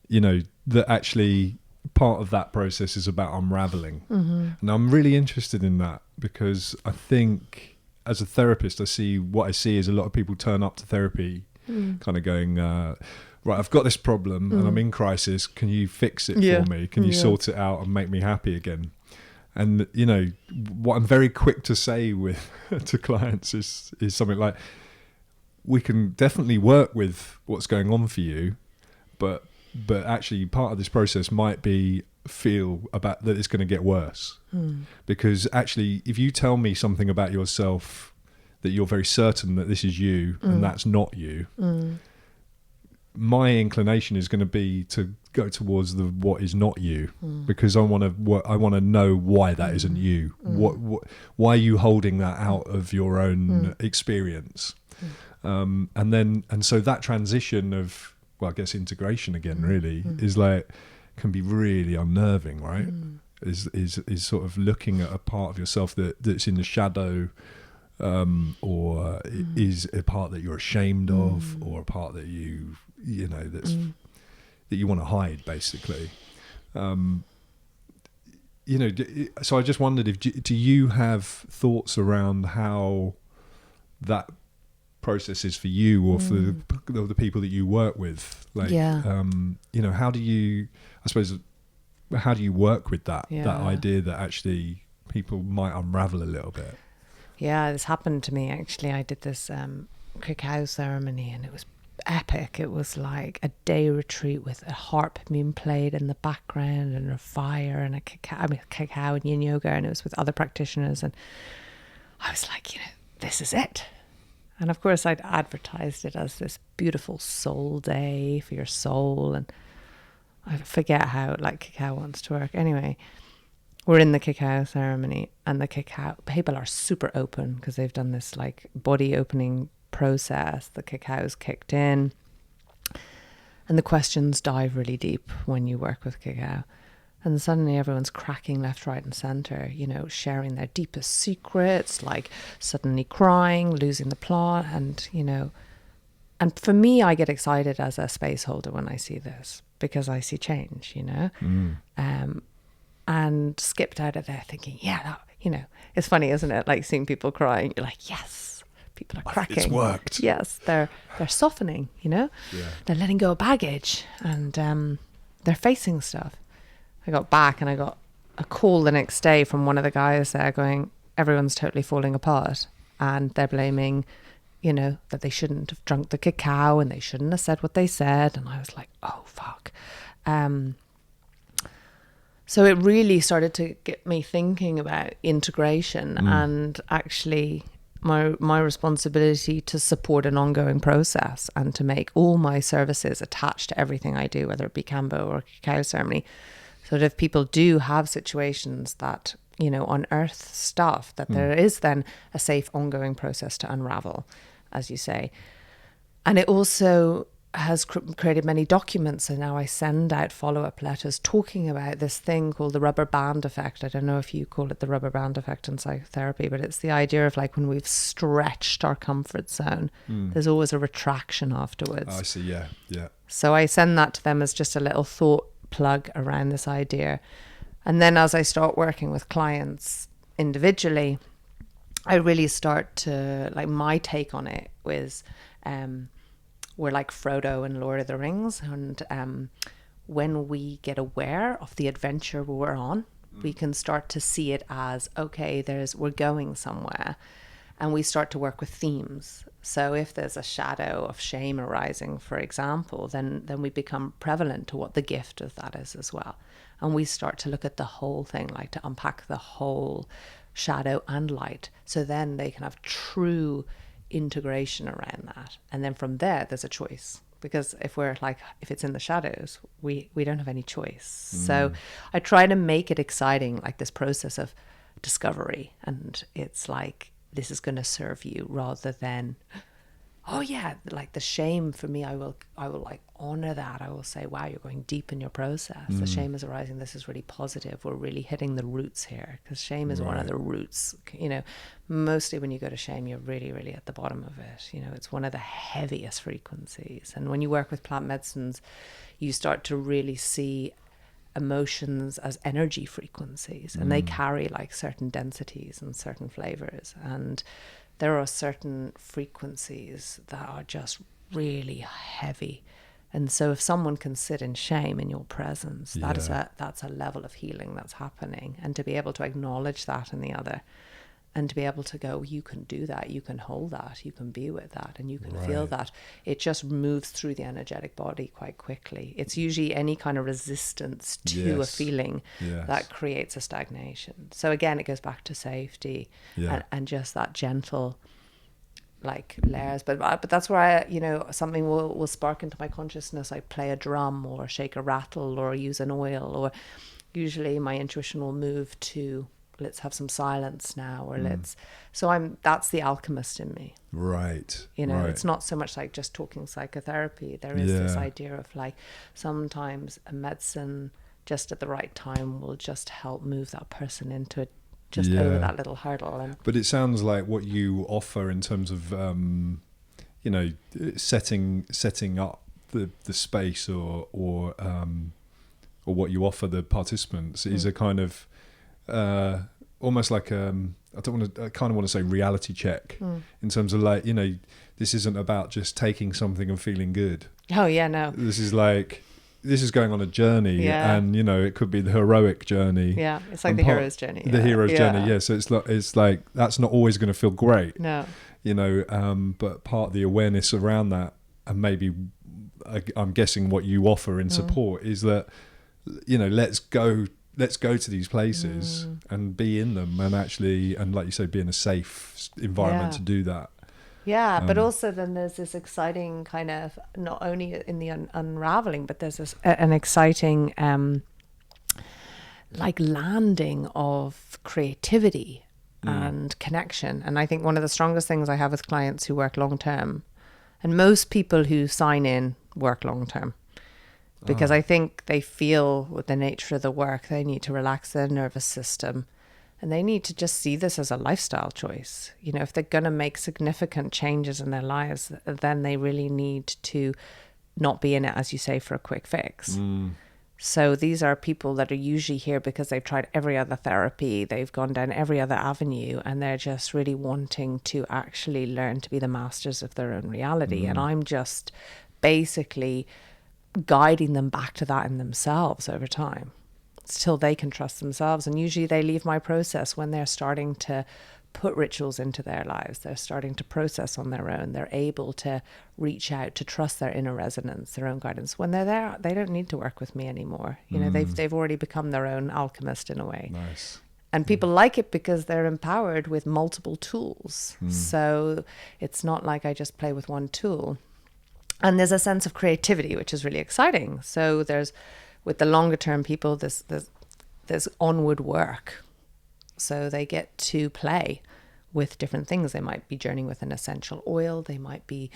you know, that actually part of that process is about unraveling. And I'm really interested in that because I think as a therapist, what I see is a lot of people turn up to therapy kind of going, right, I've got this problem and I'm in crisis. Can you fix it for me? Can you sort it out and make me happy again? And, you know, what I'm very quick to say to clients is something like, we can definitely work with what's going on for you, but actually part of this process might be feel about that it's going to get worse. Because actually, if you tell me something about yourself that you're very certain that this is you and that's not you, my inclination is going to be to go towards what is not you, because I want to know why that isn't you. Why are you holding that out of your own experience? And so that transition of, well, I guess integration again really is like, can be really unnerving, right? Is sort of looking at a part of yourself that's in the shadow, or is a part that you're ashamed of, or a part that you know that you want to hide, basically. You know, so I just wondered if do you have thoughts around how that process is for you or for the people that you work with, like you know, how do you work with that idea that actually people might unravel a little bit? This happened to me actually. I did this cacao ceremony and it was epic. It was like a day retreat with a harp being played in the background and a fire and a cacao and yin yoga, and it was with other practitioners. And I was like, this is it. And of course I'd advertised it as this beautiful soul day for your soul, and I forget how like cacao wants to work. Anyway, we're in the cacao ceremony, and the cacao people are super open because they've done this like body opening process. The cacao's kicked in, and the questions dive really deep when you work with cacao. And suddenly everyone's cracking left, right and center, sharing their deepest secrets, like suddenly crying, losing the plot. And, and for me, I get excited as a space holder when I see this, because I see change, and skipped out of there thinking, it's funny, isn't it? Like seeing people crying, you're like, yes, people are cracking. It's worked. Yes, they're softening, Yeah. They're letting go of baggage, and they're facing stuff. I got back and I got a call the next day from one of the guys there going, everyone's totally falling apart, and they're blaming, that they shouldn't have drunk the cacao and they shouldn't have said what they said. And I was like, oh, fuck. So it really started to get me thinking about integration and actually my responsibility to support an ongoing process and to make all my services attached to everything I do, whether it be Kambo or cacao ceremony. So that if people do have situations that, unearth stuff, that there is then a safe ongoing process to unravel, as you say. And it also has created many documents. And now I send out follow-up letters talking about this thing called the rubber band effect. I don't know if you call it the rubber band effect in psychotherapy, but it's the idea of like when we've stretched our comfort zone, there's always a retraction afterwards. I see. Yeah. So I send that to them as just a little thought plug around this idea. And then as I start working with clients individually, I really start to, like, my take on it was we're like Frodo in Lord of the Rings, and when we get aware of the adventure we're on, we can start to see it as, okay, we're going somewhere, and we start to work with themes. So if there's a shadow of shame arising, for example, then we become prevalent to what the gift of that is as well. And we start to look at the whole thing, like to unpack the whole shadow and light. So then they can have true integration around that. And then from there, there's a choice. Because if it's in the shadows, we don't have any choice. So I try to make it exciting, like this process of discovery. And it's like, this is going to serve you, rather than, oh yeah, like the shame for me, I will like honor that. I will say, wow, you're going deep in your process. The shame is arising. This is really positive. We're really hitting the roots here, because shame is one of the roots. Mostly when you go to shame, you're really, really at the bottom of it. It's one of the heaviest frequencies. And when you work with plant medicines, you start to really see emotions as energy frequencies, and they carry like certain densities and certain flavors, and there are certain frequencies that are just really heavy. And so if someone can sit in shame in your presence, that's a level of healing that's happening. And to be able to acknowledge that in the other, and to be able to go, you can do that, you can hold that, you can be with that, and you can feel that. It just moves through the energetic body quite quickly. It's usually any kind of resistance to a feeling that creates a stagnation. So again, it goes back to safety and just that gentle like layers. But that's where something will spark into my consciousness. I play a drum or shake a rattle or use an oil, or usually my intuition will move to, let's have some silence now, or that's the alchemist in me. Right. It's not so much like just talking psychotherapy. There is this idea of like, sometimes a medicine just at the right time will just help move that person into it, just over that little hurdle. But it sounds like what you offer in terms of, setting up the space or what you offer the participants is a kind of, almost like I kind of want to say reality check, in terms of like, this isn't about just taking something and feeling good. Oh yeah, no. This is going on a journey, and it could be the heroic journey. Yeah, it's like the hero's journey. The hero's journey, yeah. So it's like that's not always going to feel great. No. But part of the awareness around that and maybe I'm guessing what you offer in support is that, let's go to these places and be in them, and actually, and like you say, be in a safe environment to do that. Yeah, but also then there's this exciting kind of, not only in the unraveling, but there's an exciting like landing of creativity and connection. And I think one of the strongest things I have with clients who work long term, and most people who sign in work long term, because I think they feel with the nature of the work, they need to relax their nervous system. And they need to just see this as a lifestyle choice. If they're going to make significant changes in their lives, then they really need to not be in it, as you say, for a quick fix. So these are people that are usually here because they've tried every other therapy, they've gone down every other avenue, and they're just really wanting to actually learn to be the masters of their own reality. And I'm just basically guiding them back to that in themselves over time, till they can trust themselves. And usually they leave my process when they're starting to put rituals into their lives. They're starting to process on their own. They're able to reach out, to trust their inner resonance, their own guidance. When they're there, they don't need to work with me anymore. They've already become their own alchemist in a way. Nice. And people like it because they're empowered with multiple tools. So it's not like I just play with one tool. And there's a sense of creativity, which is really exciting. So with the longer term people, there's onward work. So they get to play with different things. They might be journeying with an essential oil. They might be,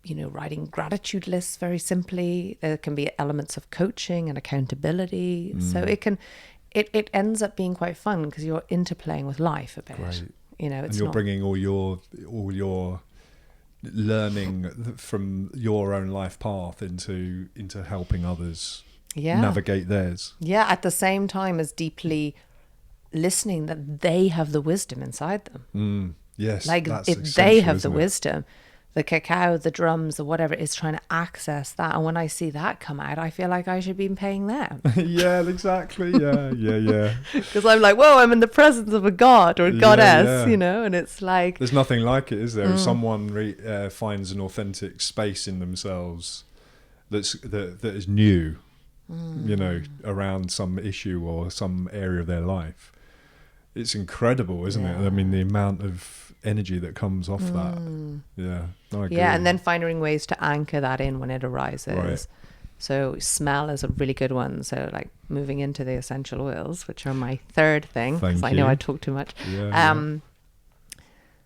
writing gratitude lists very simply. There can be elements of coaching and accountability. So it ends up being quite fun because you're interplaying with life a bit. Great. It's and you're bringing all your learning from your own life path into helping others navigate theirs. Yeah, at the same time as deeply listening that they have the wisdom inside them. Yes, like that's if they have the it? wisdom, the cacao, the drums, or whatever is trying to access that. And when I see that come out, I feel like I should be paying them. Yeah, exactly. Yeah. Because I'm like, whoa, I'm in the presence of a god or a goddess, and it's like... There's nothing like it, is there? If someone finds an authentic space in themselves that is new, around some issue or some area of their life, it's incredible, isn't it? I mean, the amount of energy that comes off that. Yeah. No, I agree. Yeah, and then finding ways to anchor that in when it arises. Right. So smell is a really good one. So like moving into the essential oils, which are my third thing, because I know I talk too much.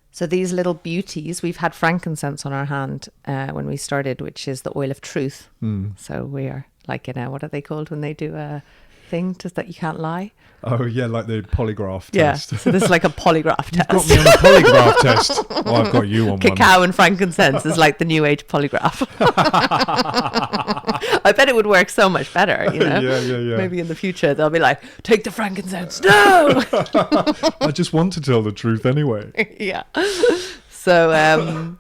So these little beauties, we've had frankincense on our hand when we started, which is the oil of truth. So we are like, what are they called when they do a thing just that you can't lie? Oh yeah, like the polygraph test. Yeah, so this is like a polygraph test. You've got me on a polygraph test. Well, I've got you on Cacao and frankincense is like the new age polygraph. I bet it would work so much better, Yeah. Maybe in the future they'll be like, take the frankincense. No! I just want to tell the truth anyway. Yeah. So,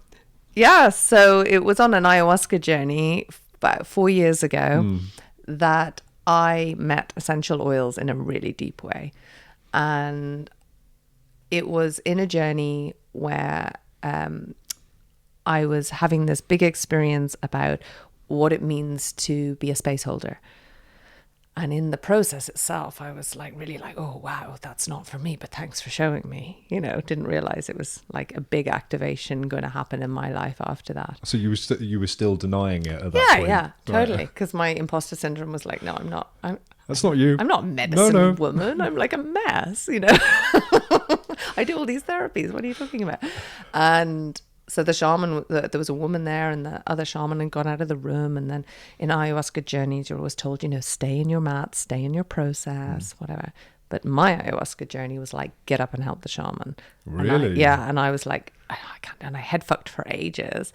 so it was on an ayahuasca journey about 4 years ago that I met essential oils in a really deep way. And it was in a journey where I was having this big experience about what it means to be a space holder. And in the process itself, I was like, really like, oh, wow, that's not for me, but thanks for showing me. Didn't realize it was like a big activation going to happen in my life after that. So you were still denying it at that point? Yeah, totally. Because my imposter syndrome was like, no, I'm not. That's not you. I'm not a medicine woman. I'm like a mess, I do all these therapies. What are you talking about? And so the shaman, there was a woman there, and the other shaman had gone out of the room. And then in ayahuasca journeys, you're always told, stay in your mat, stay in your process, whatever. But my ayahuasca journey was like, get up and help the shaman. Really? And I was like, I can't. And I head fucked for ages.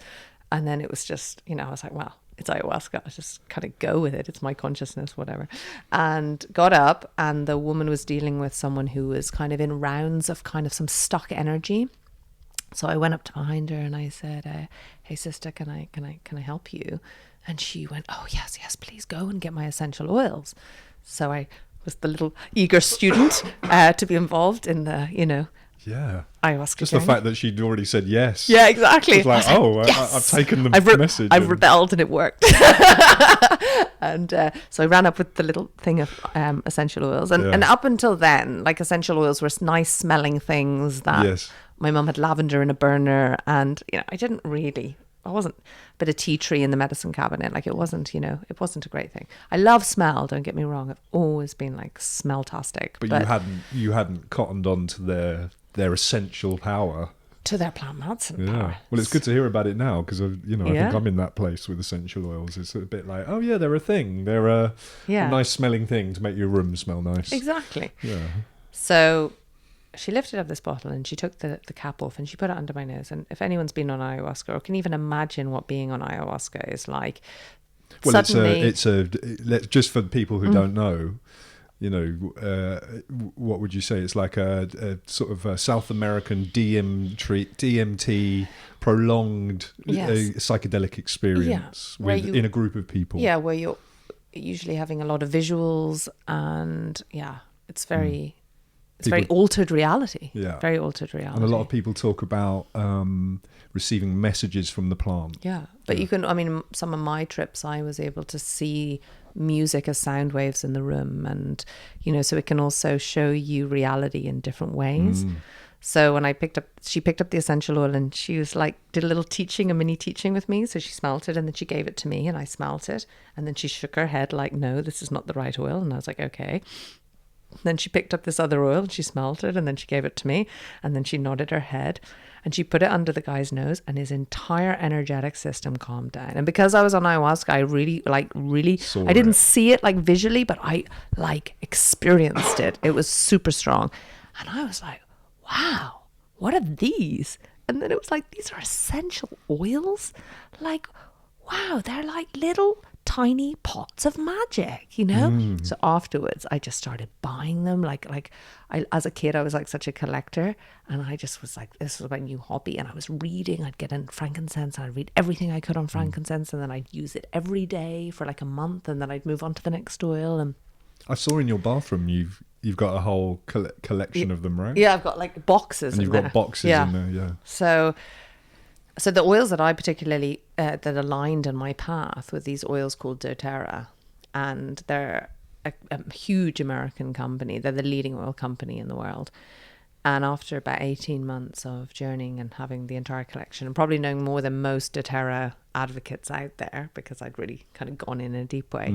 And then it was just, I was like, well, it's ayahuasca. I'll just kind of go with it. It's my consciousness, whatever. And got up, and the woman was dealing with someone who was kind of in rounds of kind of some stuck energy. So I went up to behind her and I said, hey sister, can I help you? And she went, oh yes, please go and get my essential oils. So I was the little eager student to be involved in the, Yeah. ayahuasca Just journey. the fact that she'd already said yes. Yeah, exactly. It's like, yes! I've taken the message. I've rebelled and it worked. And so I ran up with the little thing of essential oils. And up until then, like, essential oils were nice smelling things that Yes. my mum had lavender in a burner. And, I wasn't a bit of tea tree in the medicine cabinet. Like, it wasn't a great thing. I love smell, don't get me wrong. I've always been like smell-tastic. But you hadn't cottoned on to their essential power. To their plant medicine power. Well, it's good to hear about it now because I think Yeah. I'm in that place with essential oils. It's a bit like, oh yeah, they're a thing. They're a nice smelling thing to make your room smell nice. Exactly. Yeah. So she lifted up this bottle and she took the cap off and she put it under my nose. And if anyone's been on ayahuasca or can even imagine what being on ayahuasca is like, Well, suddenly, just for people who don't know, what would you say? It's like a sort of a South American DMT prolonged psychedelic experience in a group of people. Yeah, where you're usually having a lot of visuals and it's very... It's very altered reality. Yeah. Very altered reality. And a lot of people talk about receiving messages from the plant. Yeah. But you can, some of my trips, I was able to see music as sound waves in the room. And, so it can also show you reality in different ways. So when she picked up the essential oil and she was like, did a mini teaching with me. So she smelt it and then she gave it to me and I smelt it. And then she shook her head like, no, this is not the right oil. And I was like, okay. Then she picked up this other oil and she smelt it and then she gave it to me and then she nodded her head and she put it under the guy's nose and his entire energetic system calmed down. And because I was on ayahuasca, I really I didn't see it like visually, but I like experienced it. It was super strong. And I was like, wow, what are these? And then it was like, these are essential oils. Like, wow, they're like little tiny pots of magic, So afterwards I just started buying them like I, as a kid I was like such a collector and I just was like, this was my new hobby. And I was reading, I'd get in frankincense and I'd read everything I could on frankincense and then I'd use it every day for like a month and then I'd move on to the next oil. And I saw in your bathroom you've got a whole collection of them, right? Yeah, I've got like boxes and you've got boxes in there. Yeah. So the oils that I particularly, that aligned in my path with these oils called doTERRA, and they're a huge American company. They're the leading oil company in the world. And after about 18 months of journeying and having the entire collection and probably knowing more than most doTERRA advocates out there because I'd really kind of gone in a deep way,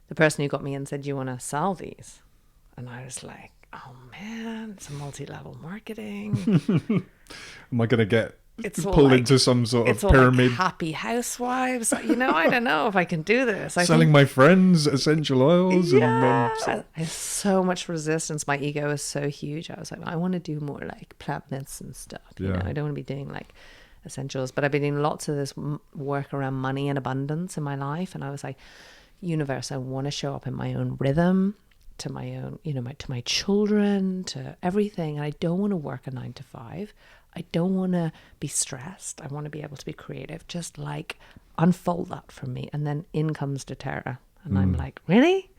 the person who got me in said, do you want to sell these? And I was like, oh man, it's a multi-level marketing. Am I going to get... pulled into some sort of pyramid. Like happy housewives. I don't know if I can do this. Selling my friends essential oils. Yeah. There's so much resistance. My ego is so huge. I was like, I want to do more like plant medicine stuff. I don't want to be doing like essentials. But I've been doing lots of this work around money and abundance in my life. And I was like, universe, I want to show up in my own rhythm, to my own, to my children, to everything. And I don't want to work a 9 to 5. I don't want to be stressed. I want to be able to be creative. Just like unfold that for me. And then in comes doTERRA. And I'm like, really?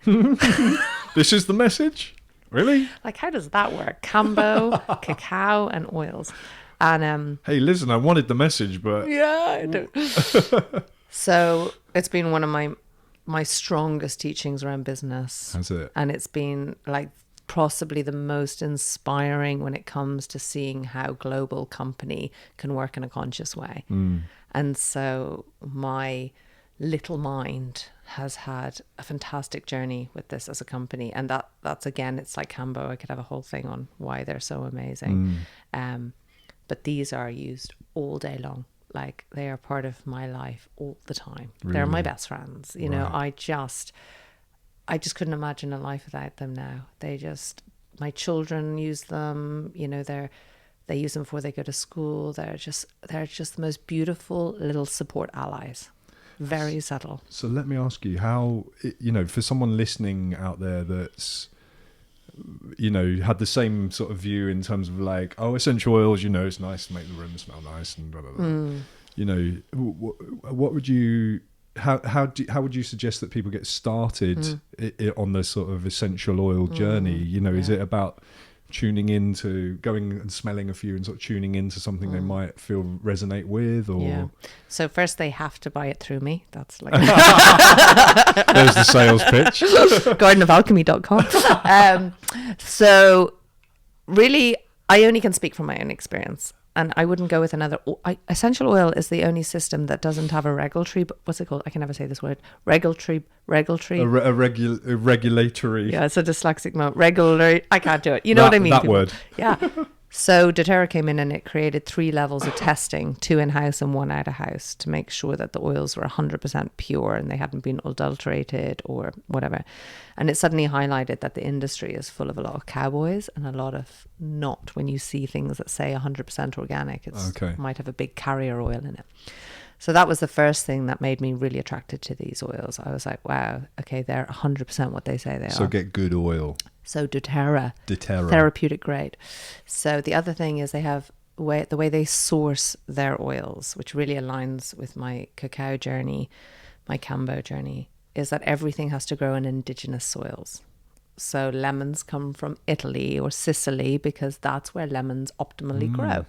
This is the message? Really? Like, how does that work? Kambo, cacao, and oils. And hey, listen, I wanted the message, but... Yeah, I don't. So it's been one of my strongest teachings around business. That's it. And it's been like possibly the most inspiring when it comes to seeing how global company can work in a conscious way. And so my little mind has had a fantastic journey with this as a company. And that's again, it's like Kambo. I could have a whole thing on why they're so amazing. But these are used all day long. Like they are part of my life all the time. Really? They're my best friends. I just couldn't imagine a life without them now. My children use them, they use them before they go to school. They're just the most beautiful little support allies. Very subtle. So let me ask you how, for someone listening out there that's, had the same sort of view in terms of like, oh, essential oils, it's nice to make the room smell nice and blah, blah, blah. What would you... How would you suggest that people get started on the sort of essential oil journey? Is it about tuning into going and smelling a few and sort of tuning into something they might feel resonate with, or Yeah. So first they have to buy it through me. That's like there's the sales pitch. gardenofalchemy.com. So really, I only can speak from my own experience. And I wouldn't go with another. Essential oil is the only system that doesn't have a regulatory. But what's it called? I can never say this word. Regulatory. Regulatory. Yeah, it's a dyslexic moment. Regular. I can't do it. You know what I mean? That word. Yeah. So doTERRA came in and it created 3 levels of testing, 2 in-house and 1 out-of-house, to make sure that the oils were 100% pure and they hadn't been adulterated or whatever. And it suddenly highlighted that the industry is full of a lot of cowboys and a lot of not. When you see things that say 100% organic, it might have a big carrier oil in it. So that was the first thing that made me really attracted to these oils. I was like, wow, okay, they're 100% what they say they are. So get good oil. So doTERRA, therapeutic grade. So the other thing is they have the way they source their oils, which really aligns with my cacao journey, my Kambo journey, is that everything has to grow in indigenous soils. So lemons come from Italy or Sicily because that's where lemons optimally grow.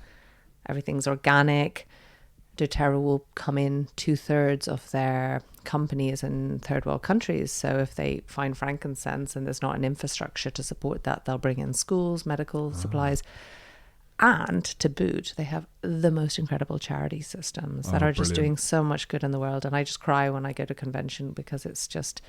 Everything's organic. doTERRA will come in 2/3 of their companies in third world countries. So if they find frankincense and there's not an infrastructure to support that, they'll bring in schools, medical supplies. And to boot, they have the most incredible charity systems that are just doing so much good in the world. And I just cry when I go to convention because it's just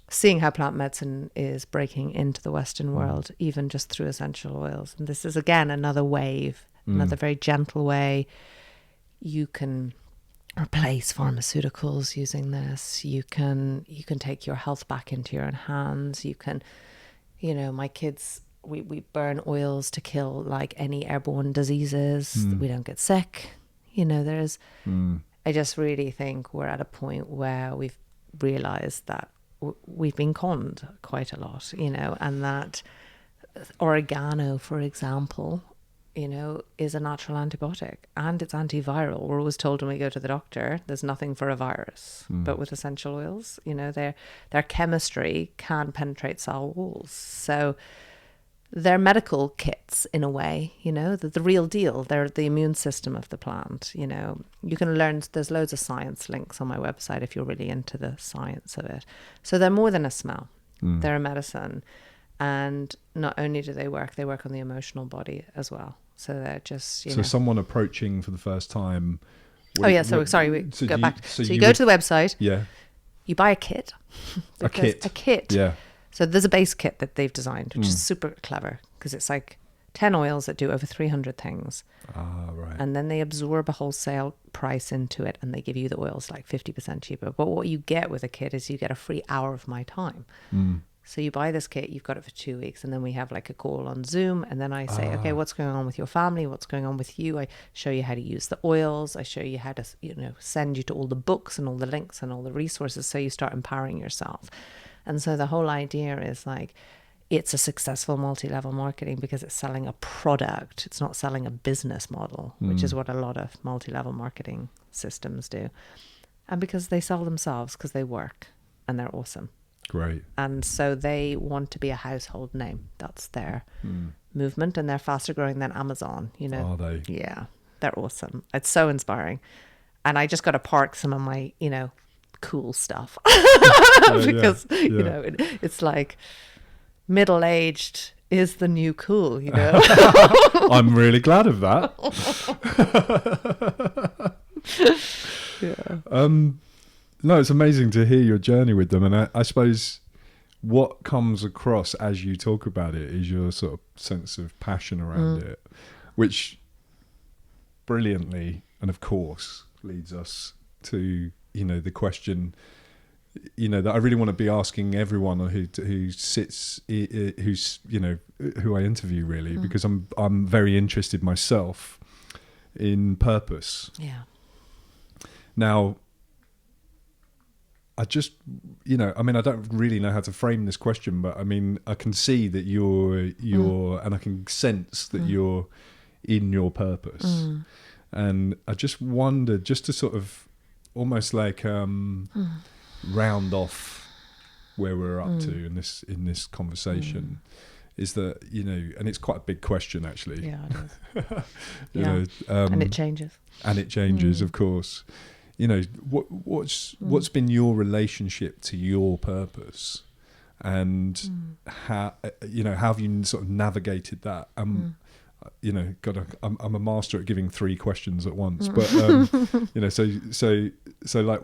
seeing how plant medicine is breaking into the Western world, even just through essential oils. And this is, again, another wave, another very gentle way. You can replace pharmaceuticals using this. You can take your health back into your own hands. You can, my kids, we burn oils to kill like any airborne diseases. We don't get sick. I just really think we're at a point where we've realized that we've been conned quite a lot, and that oregano, for example, is a natural antibiotic and it's antiviral. We're always told when we go to the doctor, there's nothing for a virus. But with essential oils, their chemistry can penetrate cell walls. So they're medical kits in a way, the real deal. They're the immune system of the plant. You can learn, there's loads of science links on my website if you're really into the science of it. So they're more than a smell. They're a medicine. And not only do they work on the emotional body as well. So they're just, So someone approaching for the first time. Go back. So you go to the website. Yeah. You buy a kit. A kit. Yeah. So there's a base kit that they've designed, which is super clever because it's like 10 oils that do over 300 things. Right. And then they absorb a wholesale price into it and they give you the oils like 50% cheaper. But what you get with a kit is you get a free hour of my time. So you buy this kit, you've got it for 2 weeks, and then we have like a call on Zoom, and then I say, okay, what's going on with your family? What's going on with you? I show you how to use the oils. I show you how to, send you to all the books and all the links and all the resources so you start empowering yourself. And so the whole idea is like, it's a successful multi-level marketing because it's selling a product. It's not selling a business model, which is what a lot of multi-level marketing systems do. And because they sell themselves, because they work and they're awesome. Great. And so they want to be a household name. That's their movement, and they're faster growing than Amazon, Are they? Yeah, they're awesome. It's so inspiring. And I just got to park some of my, cool stuff because, it's like middle-aged is the new cool, I'm really glad of that. Yeah. No, it's amazing to hear your journey with them. And I suppose what comes across as you talk about it is your sort of sense of passion around it, which brilliantly, and of course, leads us to, the question, that I really want to be asking everyone who's, who I interview really, because I'm very interested myself in purpose. Yeah. Now, I just, I don't really know how to frame this question, but I can see that you're, and I can sense that you're in your purpose. And I just wondered, just to sort of almost like round off where we're up to in this conversation, is that, you know, and it's quite a big question actually. Yeah, it is. You know, and it changes. And it changes, of course. You know, what's been your relationship to your purpose, and how, you know, how have you sort of navigated that? You know, I'm a master at giving 3 questions at once, but you know, so like,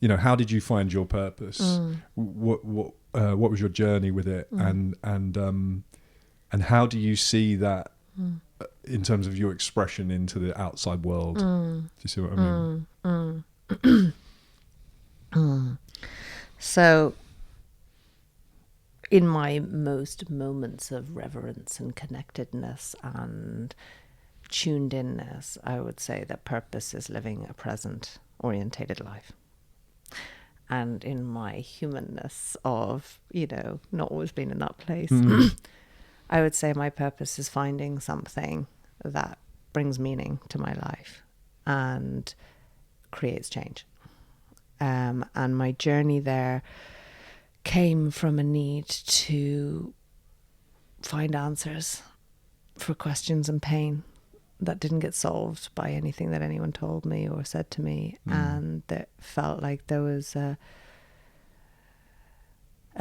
you know, how did you find your purpose? What was your journey with it, and how do you see that in terms of your expression into the outside world? Do you see what I mean? So, in my most moments of reverence and connectedness and tuned inness, I would say that purpose is living a present orientated life. And in my humanness of, you know, not always being in that place, I would say my purpose is finding something that brings meaning to my life and creates change. And my journey there came from a need to find answers for questions and pain that didn't get solved by anything that anyone told me or said to me. And that felt like there was a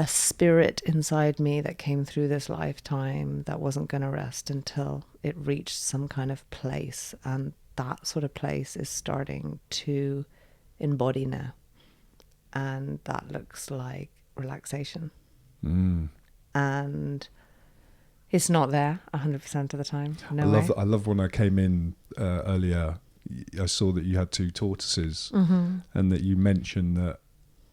spirit inside me that came through this lifetime that wasn't going to rest until it reached some kind of place. And that sort of place is starting to embody now. And that looks like relaxation. And it's not there 100% of the time. No way. I love when I came in earlier, I saw that you had 2 tortoises, and that you mentioned that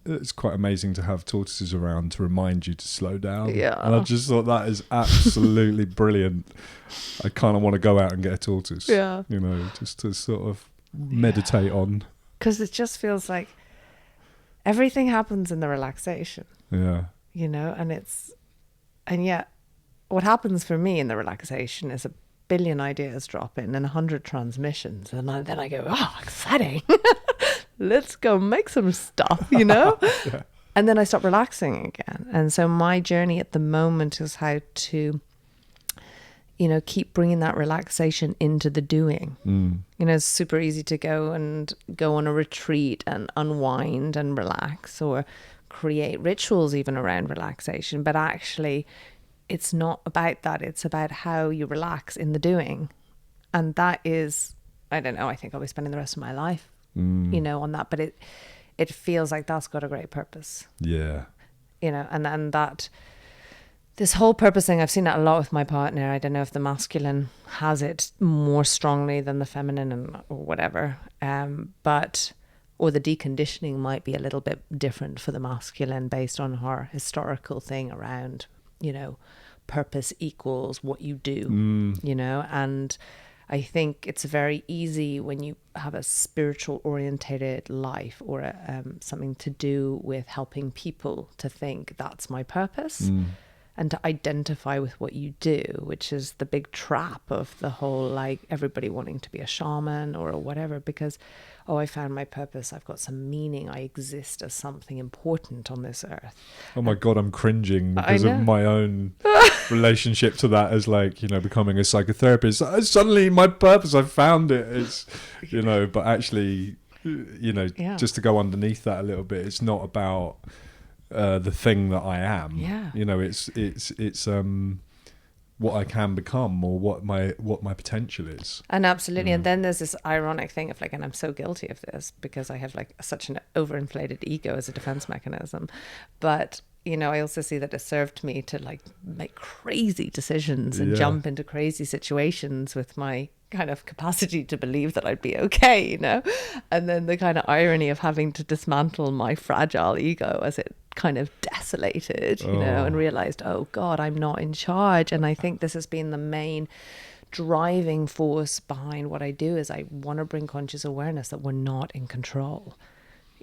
it's quite amazing to have tortoises around to remind you to slow down. Yeah. And I just thought that is absolutely brilliant. I kind of want to go out and get a tortoise. Yeah. You know, just to sort of meditate on. Because it just feels like everything happens in the relaxation. Yeah. You know, and yet what happens for me in the relaxation is a billion ideas drop in and 100 transmissions. And then I go, oh, exciting. Let's go make some stuff, you know? Yeah. And then I stop relaxing again. And so my journey at the moment is how to, you know, keep bringing that relaxation into the doing. You know, it's super easy to go on a retreat and unwind and relax, or create rituals even around relaxation. But actually, it's not about that. It's about how you relax in the doing. And that is, I don't know, I think I'll be spending the rest of my life, you know, on that. But it feels like that's got a great purpose. Yeah. You know, and that this whole purpose thing, I've seen that a lot with my partner. I don't know if the masculine has it more strongly than the feminine or whatever. Or the deconditioning might be a little bit different for the masculine based on our historical thing around, you know, purpose equals what you do, you know. And I think it's very easy when you have a spiritual orientated life or something to do with helping people to think that's my purpose. And to identify with what you do, which is the big trap of the whole, like, everybody wanting to be a shaman or whatever, because, oh, I found my purpose, I've got some meaning, I exist as something important on this earth. Oh my God, I'm cringing because of my own relationship to that as, like, you know, becoming a psychotherapist. Suddenly my purpose, I found it. It's, you know, but actually, you know, just to go underneath that a little bit, it's not about the thing that I am. You know, it's what I can become, or what my potential is. And absolutely. And then there's this ironic thing of, like, and I'm so guilty of this because I have, like, such an overinflated ego as a defense mechanism, but, you know, I also see that it served me to, like, make crazy decisions and jump into crazy situations with my kind of capacity to believe that I'd be okay, you know. And then the kind of irony of having to dismantle my fragile ego as it kind of desolated, you know, and realized, oh God, I'm not in charge. And I think this has been the main driving force behind what I do, is I want to bring conscious awareness that we're not in control,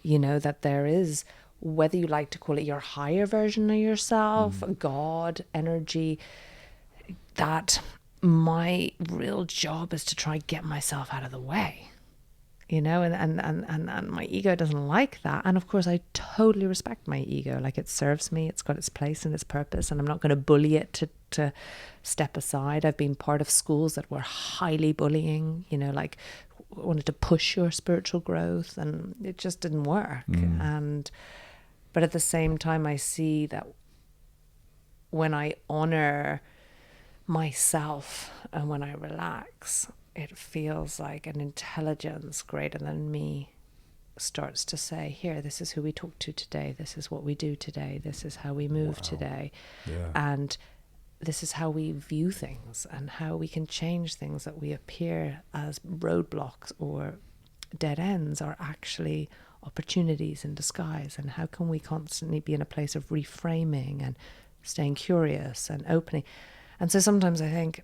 you know, that there is, whether you like to call it your higher version of yourself, God, energy, that my real job is to try and get myself out of the way, you know, and my ego doesn't like that. And of course, I totally respect my ego. Like, it serves me, it's got its place and its purpose, and I'm not going to bully it to step aside. I've been part of schools that were highly bullying, you know, like wanted to push your spiritual growth, and it just didn't work. But at the same time, I see that when I honor myself and when I relax, it feels like an intelligence greater than me starts to say, here, this is who we talk to today, this is what we do today, this is how we move today, and this is how we view things and how we can change things that we appear as roadblocks or dead ends are actually opportunities in disguise. And how can we constantly be in a place of reframing and staying curious and opening. And so sometimes I think,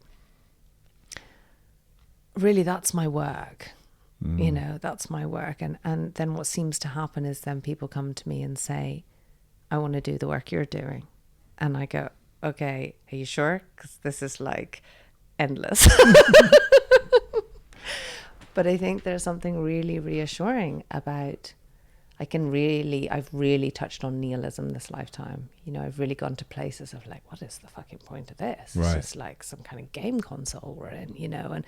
really, that's my work. You know, that's my work. And then what seems to happen is then people come to me and say, I want to do the work you're doing. And I go, okay, are you sure? Because this is like endless. But I think there's something really reassuring about, I've really touched on nihilism this lifetime. You know, I've really gone to places of like, what is the fucking point of this? Right. It's just like some kind of game console we're in, you know, and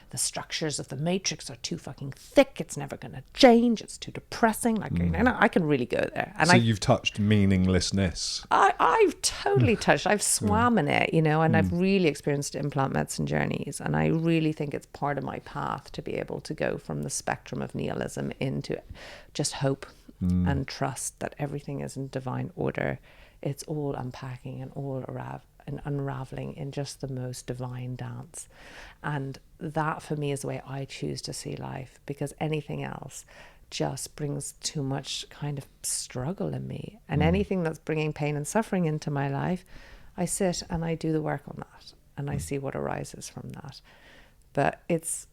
the structures of the matrix are too fucking thick. It's never going to change. It's too depressing. Like, you know, I can really go there. And so you've touched meaninglessness. I've totally touched. I've swam in it, you know, and I've really experienced implant medicine journeys. And I really think it's part of my path to be able to go from the spectrum of nihilism into just hope. And trust that everything is in divine order. It's all unpacking and all unraveling in just the most divine dance. And that for me is the way I choose to see life, because anything else just brings too much kind of struggle in me. And anything that's bringing pain and suffering into my life, I sit and I do the work on that, and I see what arises from that. But it's,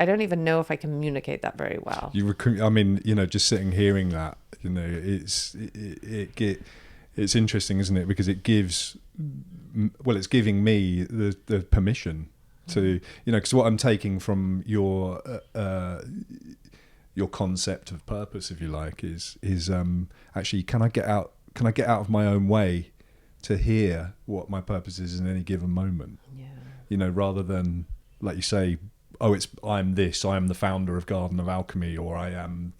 I don't even know if I communicate that very well. I mean, you know, just sitting hearing that, you know, it's interesting, isn't it? Because it gives, well, it's giving me the permission to, you know, because what I'm taking from your concept of purpose, if you like, is actually, can I get out of my own way to hear what my purpose is in any given moment? Yeah. You know, rather than, like you say, I'm the founder of Garden of Alchemy, or I'm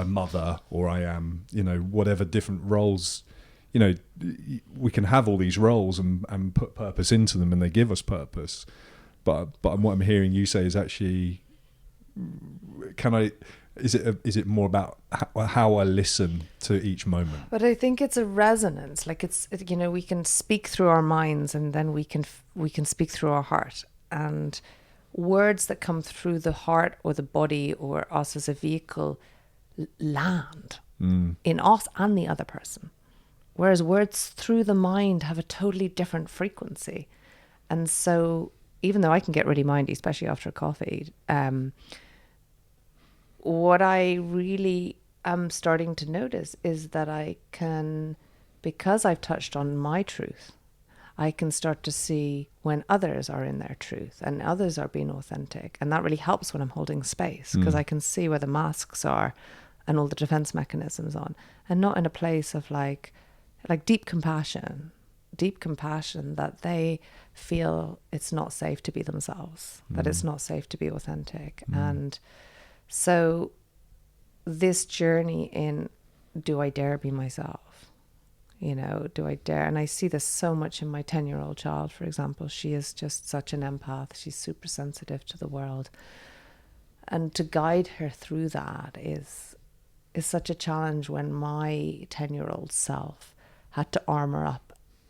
mother, or I am, you know, whatever different roles, you know, we can have all these roles and put purpose into them, and they give us purpose. But what I'm hearing you say is actually, is it more about how I listen to each moment? But I think it's a resonance. Like you know, we can speak through our minds, and then we can speak through our heart, and words that come through the heart or the body or us as a vehicle land in us and the other person. Whereas words through the mind have a totally different frequency. And so even though I can get really mindy, especially after a coffee, what I really am starting to notice is that I can, because I've touched on my truth, I can start to see when others are in their truth and others are being authentic. And that really helps when I'm holding space, because I can see where the masks are and all the defense mechanisms on, and not in a place of like deep compassion that they feel it's not safe to be themselves, that it's not safe to be authentic. And so this journey in, do I dare be myself? You know, do I dare? And I see this so much in my 10-year-old child, for example. She is just such an empath. She's super sensitive to the world. And to guide her through that is such a challenge when my 10-year-old self had to armor up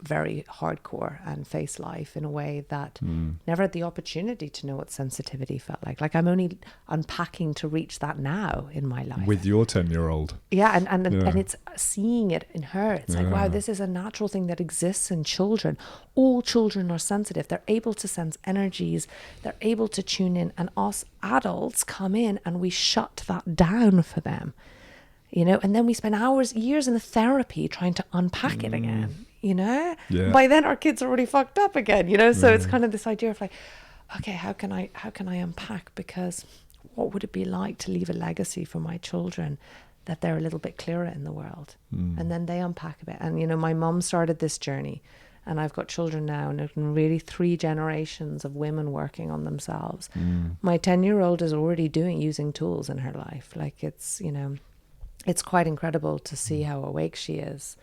very hardcore and face life in a way that never had the opportunity to know what sensitivity felt like. Like, I'm only unpacking to reach that now in my life. With your 10-year-old. Yeah, and it's seeing it in her. It's like, wow, this is a natural thing that exists in children. All children are sensitive. They're able to sense energies. They're able to tune in. And us adults come in and we shut that down for them. You know, and then we spend years in the therapy trying to unpack it again. You know, by then our kids are already fucked up again, you know, so it's kind of this idea of like, okay, how can I unpack? Because what would it be like to leave a legacy for my children, that they're a little bit clearer in the world. And then they unpack a bit. And, you know, my mum started this journey, and I've got children now, and it's been really 3 generations of women working on themselves. My 10-year-old is already using tools in her life. Like, it's, you know, it's quite incredible to see how awake she is,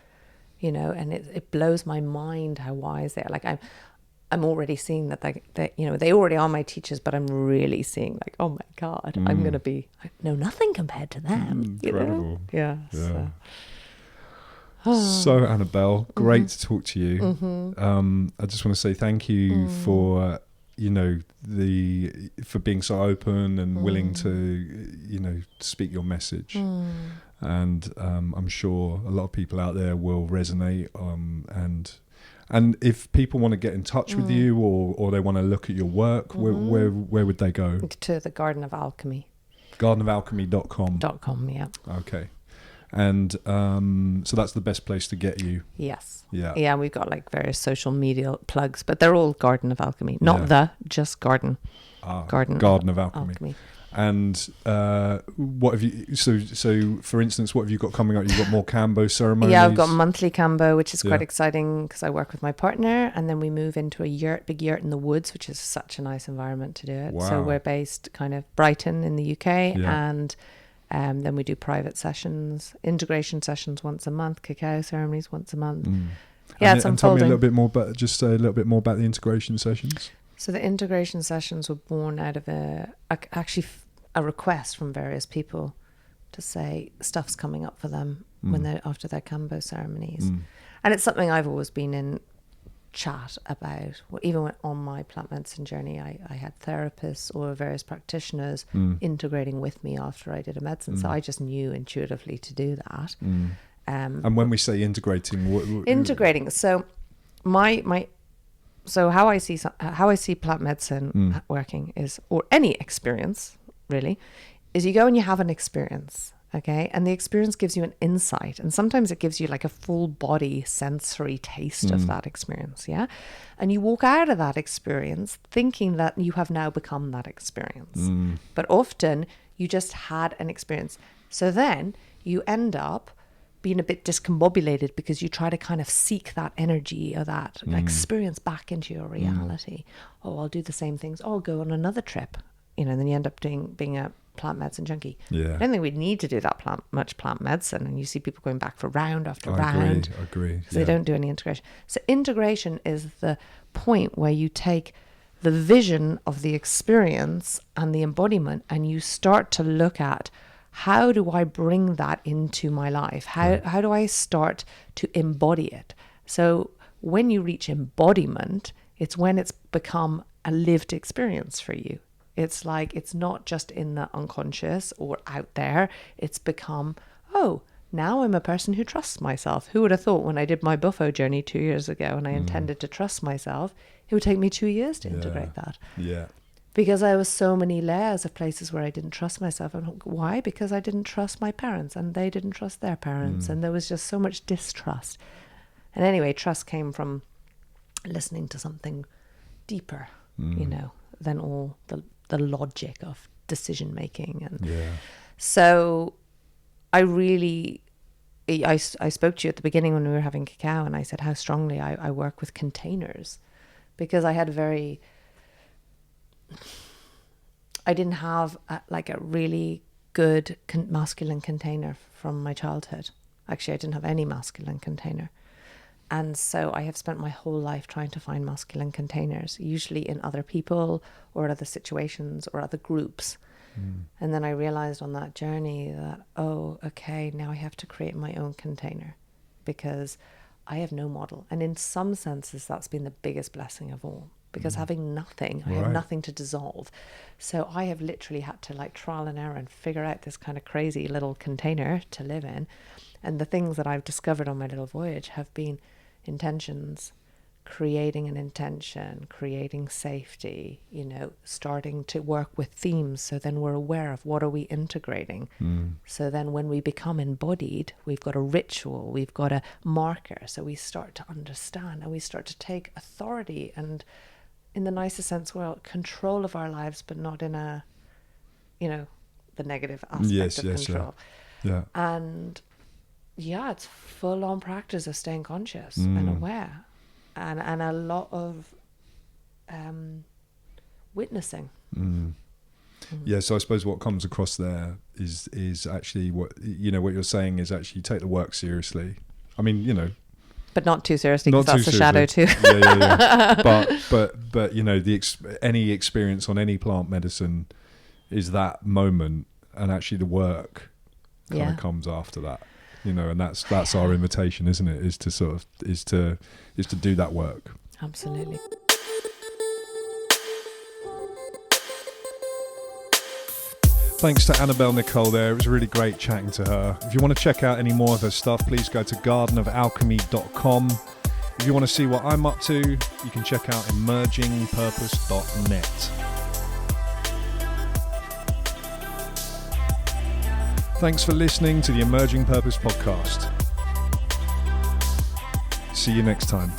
you know, and it blows my mind how wise they are. Like, I'm already seeing that you know, they already are my teachers, but I'm really seeing like, oh my God, I'm going to be, I know nothing compared to them. Incredible. You know? Yeah. So Annabelle, great to talk to you. I just want to say thank you for, you know, for being so open and willing to, you know, speak your message. And I'm sure a lot of people out there will resonate. And if people want to get in touch with you, or they want to look at your work, where would they go? To the Garden of Alchemy. Gardenofalchemy.com. .com, yeah. Okay. And so that's the best place to get you. Yes. Yeah. Yeah, we've got like various social media plugs, but they're all Garden of Alchemy. Not just Garden. Garden of Alchemy. And what have you? So for instance, what have you got coming up? You've got more Kambo ceremonies. Yeah, I've got monthly Kambo, which is quite exciting because I work with my partner, and then we move into a big yurt in the woods, which is such a nice environment to do it. Wow. So we're based kind of Brighton in the UK, and then we do private sessions, integration sessions once a month, cacao ceremonies once a month. Yeah, it's unfolding. And tell me a little bit more about the integration sessions. So the integration sessions were born out of actually a request from various people to say stuff's coming up for them after their Kambo ceremonies. And it's something I've always been in chat about. Even on my plant medicine journey, I had therapists or various practitioners integrating with me after I did a medicine. So I just knew intuitively to do that. And when we say integrating, integrating, so so how I see plant medicine working is, or any experience really, is you go and you have an experience, okay? And the experience gives you an insight. And sometimes it gives you like a full body sensory taste of that experience, yeah? And you walk out of that experience thinking that you have now become that experience. But often you just had an experience. So then you end up being a bit discombobulated because you try to kind of seek that energy or that experience back into your reality. Oh, I'll do the same things. Oh, I'll go on another trip. You know, and then you end up being a plant medicine junkie. Yeah. I don't think we need to do that much plant medicine. And you see people going back for round after round. I agree. Because they don't do any integration. So integration is the point where you take the vision of the experience and the embodiment, and you start to look at, how do I bring that into my life? How do I start to embody it? So when you reach embodiment, it's when it's become a lived experience for you. It's like, it's not just in the unconscious or out there. It's become, oh, now I'm a person who trusts myself. Who would have thought when I did my buffo journey 2 years ago and I intended to trust myself, it would take me 2 years to integrate that. Yeah. Because I was so many layers of places where I didn't trust myself. And why? Because I didn't trust my parents and they didn't trust their parents. And there was just so much distrust. And anyway, trust came from listening to something deeper, you know, than all the logic of decision making. And so I spoke to you at the beginning when we were having cacao, and I said how strongly I work with containers, because I didn't have a really good masculine container from my childhood. Actually, I didn't have any masculine container. And so I have spent my whole life trying to find masculine containers, usually in other people or other situations or other groups. And then I realized on that journey that, oh, okay, now I have to create my own container because I have no model. And in some senses, that's been the biggest blessing of all, because having nothing, I have nothing to dissolve. So I have literally had to trial and error and figure out this kind of crazy little container to live in. And the things that I've discovered on my little voyage have been intentions, creating an intention, creating safety, starting to work with themes. So then we're aware of what are we integrating. So then when we become embodied, we've got a ritual, we've got a marker. So we start to understand and we start to take authority and, in the nicest sense, control of our lives, but not in a the negative aspect of control. Yeah. And it's full on practice of staying conscious and aware, and a lot of witnessing. Yeah, so I suppose what comes across there is actually what you're saying is actually take the work seriously. I mean, but not too seriously, because that's a shadow too. But any experience on any plant medicine is that moment, and actually the work kind of comes after that. And that's our invitation, isn't it? Is to do that work. Absolutely. Thanks to Annabelle Nicoll there. It was really great chatting to her. If you want to check out any more of her stuff, please go to gardenofalchemy.com. If you want to see what I'm up to, you can check out emergingpurpose.net. Thanks for listening to the Emerging Purpose podcast. See you next time.